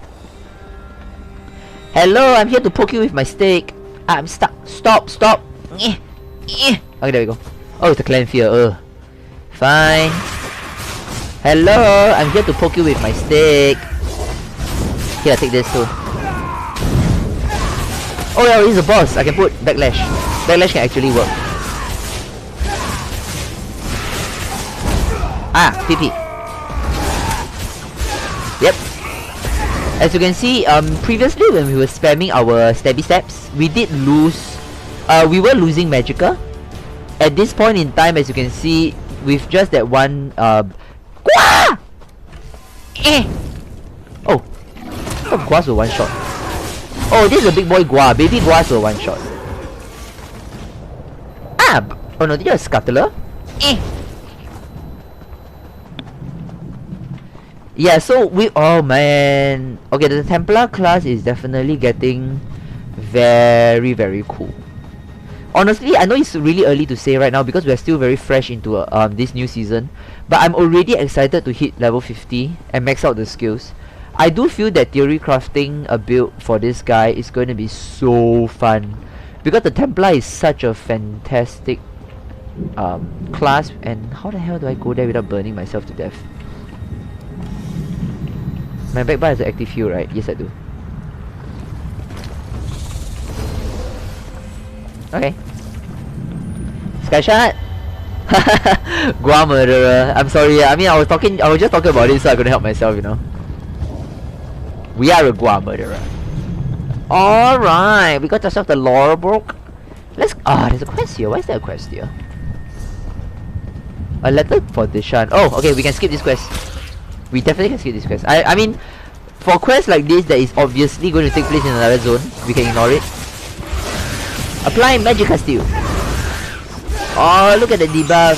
Hello, I'm here to poke you with my stick. I'm stuck. Stop. Okay, there we go. Oh, it's a clan fear. Fine. Hello, I'm here to poke you with my stick. Here, take this too. Oh yeah, he's a boss. I can put backlash. Backlash can actually work. PP. Yep. As you can see, previously when we were spamming our stabby stabs, we did lose. We were losing magicka. At this point in time, as you can see, with just that one Gua! Oh, Guas were one shot. Oh, this is a big boy Gua. Baby Guas were one shot. Oh no, did you have a scuttler? Yeah, so oh man. Okay, the Templar class is definitely getting very, very cool. Honestly, I know it's really early to say right now because we're still very fresh into this new season, but I'm already excited to hit level 50 and max out the skills. I do feel that theory crafting a build for this guy is going to be so fun because the Templar is such a fantastic class. And how the hell do I go there without burning myself to death? My back bar has an active heal, right? Yes, I do. Okay. Sky shot. Gua murderer. I'm sorry. I mean, I was just talking about it, so I couldn't help myself, you know. We are a Gua murderer. Alright, we got ourselves the laurel book. Let's. There's a quest here. Why is there a quest here? A letter for Dishan. Oh, okay, we can skip this quest. We definitely can skip this quest. I mean, for quests like this that is obviously going to take place in another zone, we can ignore it. Apply Magic Castile. Oh, look at the debuff.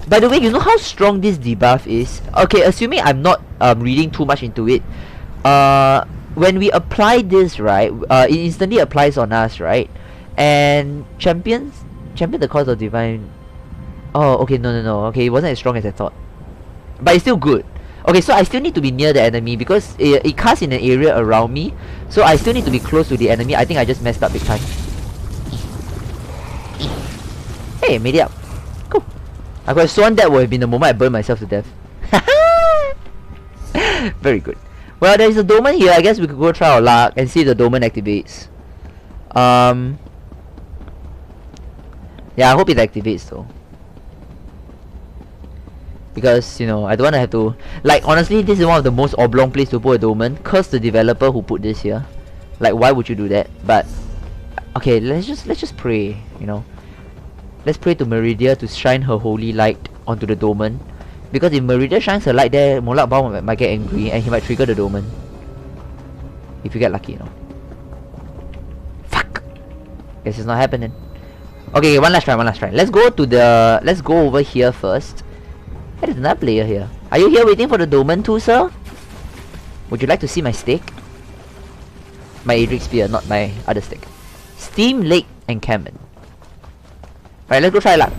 By the way, you know how strong this debuff is? Okay, assuming I'm not reading too much into it. When we apply this, right, it instantly applies on us, right? And champion the cause of divine. Oh, okay, no. Okay, it wasn't as strong as I thought. But it's still good. Okay, so I still need to be near the enemy because it casts in an area around me. So I still need to be close to the enemy. I think I just messed up big time. Hey, made it up. Cool. I could have sworn that would have been the moment I burned myself to death. Very good. Well, there is a Doman here. I guess we could go try our luck and see if the Doman activates. Yeah, I hope it activates though. Because, you know, I don't want to have to... Like, honestly, this is one of the most oblong place to put a Doman. Curse the developer who put this here. Like, why would you do that? But, okay, let's just pray, you know. Let's pray to Meridia to shine her holy light onto the Doman. Because if Meridia shines her light there, Molak Bao might get angry and he might trigger the Doman. If you get lucky, you know. Fuck! Guess it's not happening. Okay, one last try. Let's go over here first. There's another player here. Are you here waiting for the Doman too, sir? Would you like to see my stick? My Adric Spear, not my other stick. Steam Lake Encampment. Alright, let's go try luck.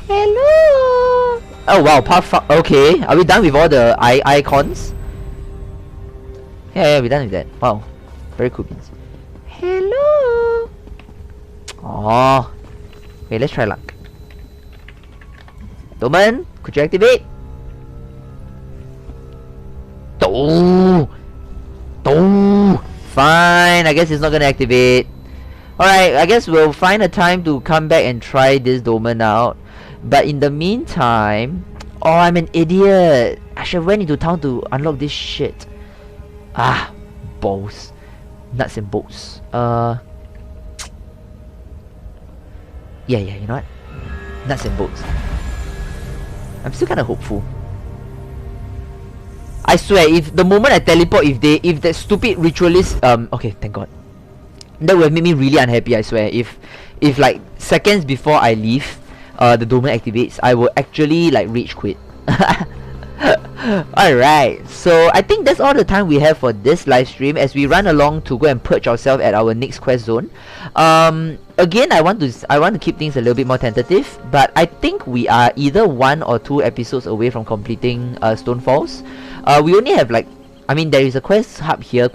Hello! Oh wow, okay. Are we done with all the icons? Yeah, we're done with that. Wow. Very cool beans. Hello! Oh. Okay, let's try luck. Doman, could you activate? Oh! Fine, I guess it's not gonna activate. Alright, I guess we'll find a time to come back and try this Doman out. But in the meantime... Oh, I'm an idiot. I should have went into town to unlock this shit. Ah, balls. Nuts and bolts. Yeah, you know what? Nuts and bolts. I'm still kind of hopeful. I swear, if the moment I teleport, if that stupid ritualist, okay, thank God. That would have made me really unhappy, I swear. If like seconds before I leave, the Doman activates, I will actually like rage quit. Alright, so I think that's all the time we have for this live stream as we run along to go and purge ourselves at our next quest zone. Again, I want to keep things a little bit more tentative, but I think we are either 1 or 2 episodes away from completing Stone Falls. We only have like, I mean, there is a quest hub here,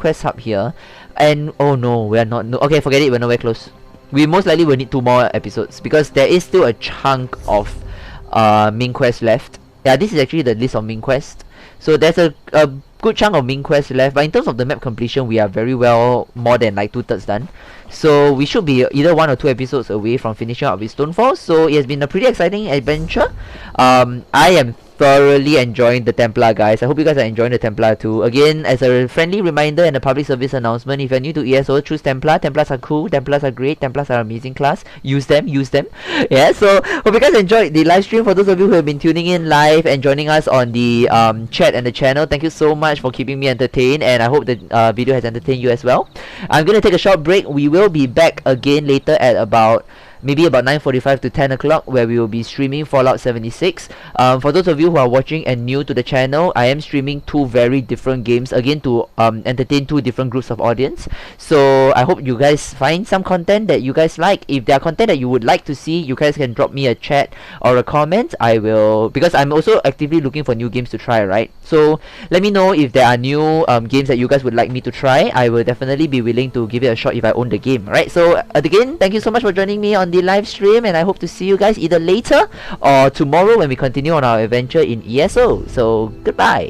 and oh no, we are not. No, okay, forget it. We're nowhere close. We most likely will need 2 more episodes because there is still a chunk of main quest left. Yeah, this is actually the list of main quest. So there's a good chunk of main quest left, but in terms of the map completion, we are very well more than like 2/3 done. So we should be either 1 or 2 episodes away from finishing up with Stonefall. So it has been a pretty exciting adventure. I am thoroughly enjoying the Templar, guys. I hope you guys are enjoying the Templar too. Again, as a friendly reminder and a public service announcement, if you're new to ESO, choose Templar. Templars are cool, Templars are great, Templars are amazing class. Use them. Yeah, so hope you guys enjoyed the live stream. For those of you who have been tuning in live and joining us on the chat and the channel, thank you so much for keeping me entertained, and I hope the video has entertained you as well. I'm gonna take a short break. We will be back again later at about maybe about 9:45 to 10 o'clock, where we will be streaming Fallout 76. For those of you who are watching and new to the channel, I am streaming 2 very different games, again to entertain 2 different groups of audience. So I hope you guys find some content that you guys like. If there are content that you would like to see, you guys can drop me a chat or a comment. I will, because I'm also actively looking for new games to try, right? So let me know if there are new games that you guys would like me to try. I will definitely be willing to give it a shot if I own the game, right? So again, thank you so much for joining me on the live stream, and I hope to see you guys either later or tomorrow when we continue on our adventure in ESO. So goodbye.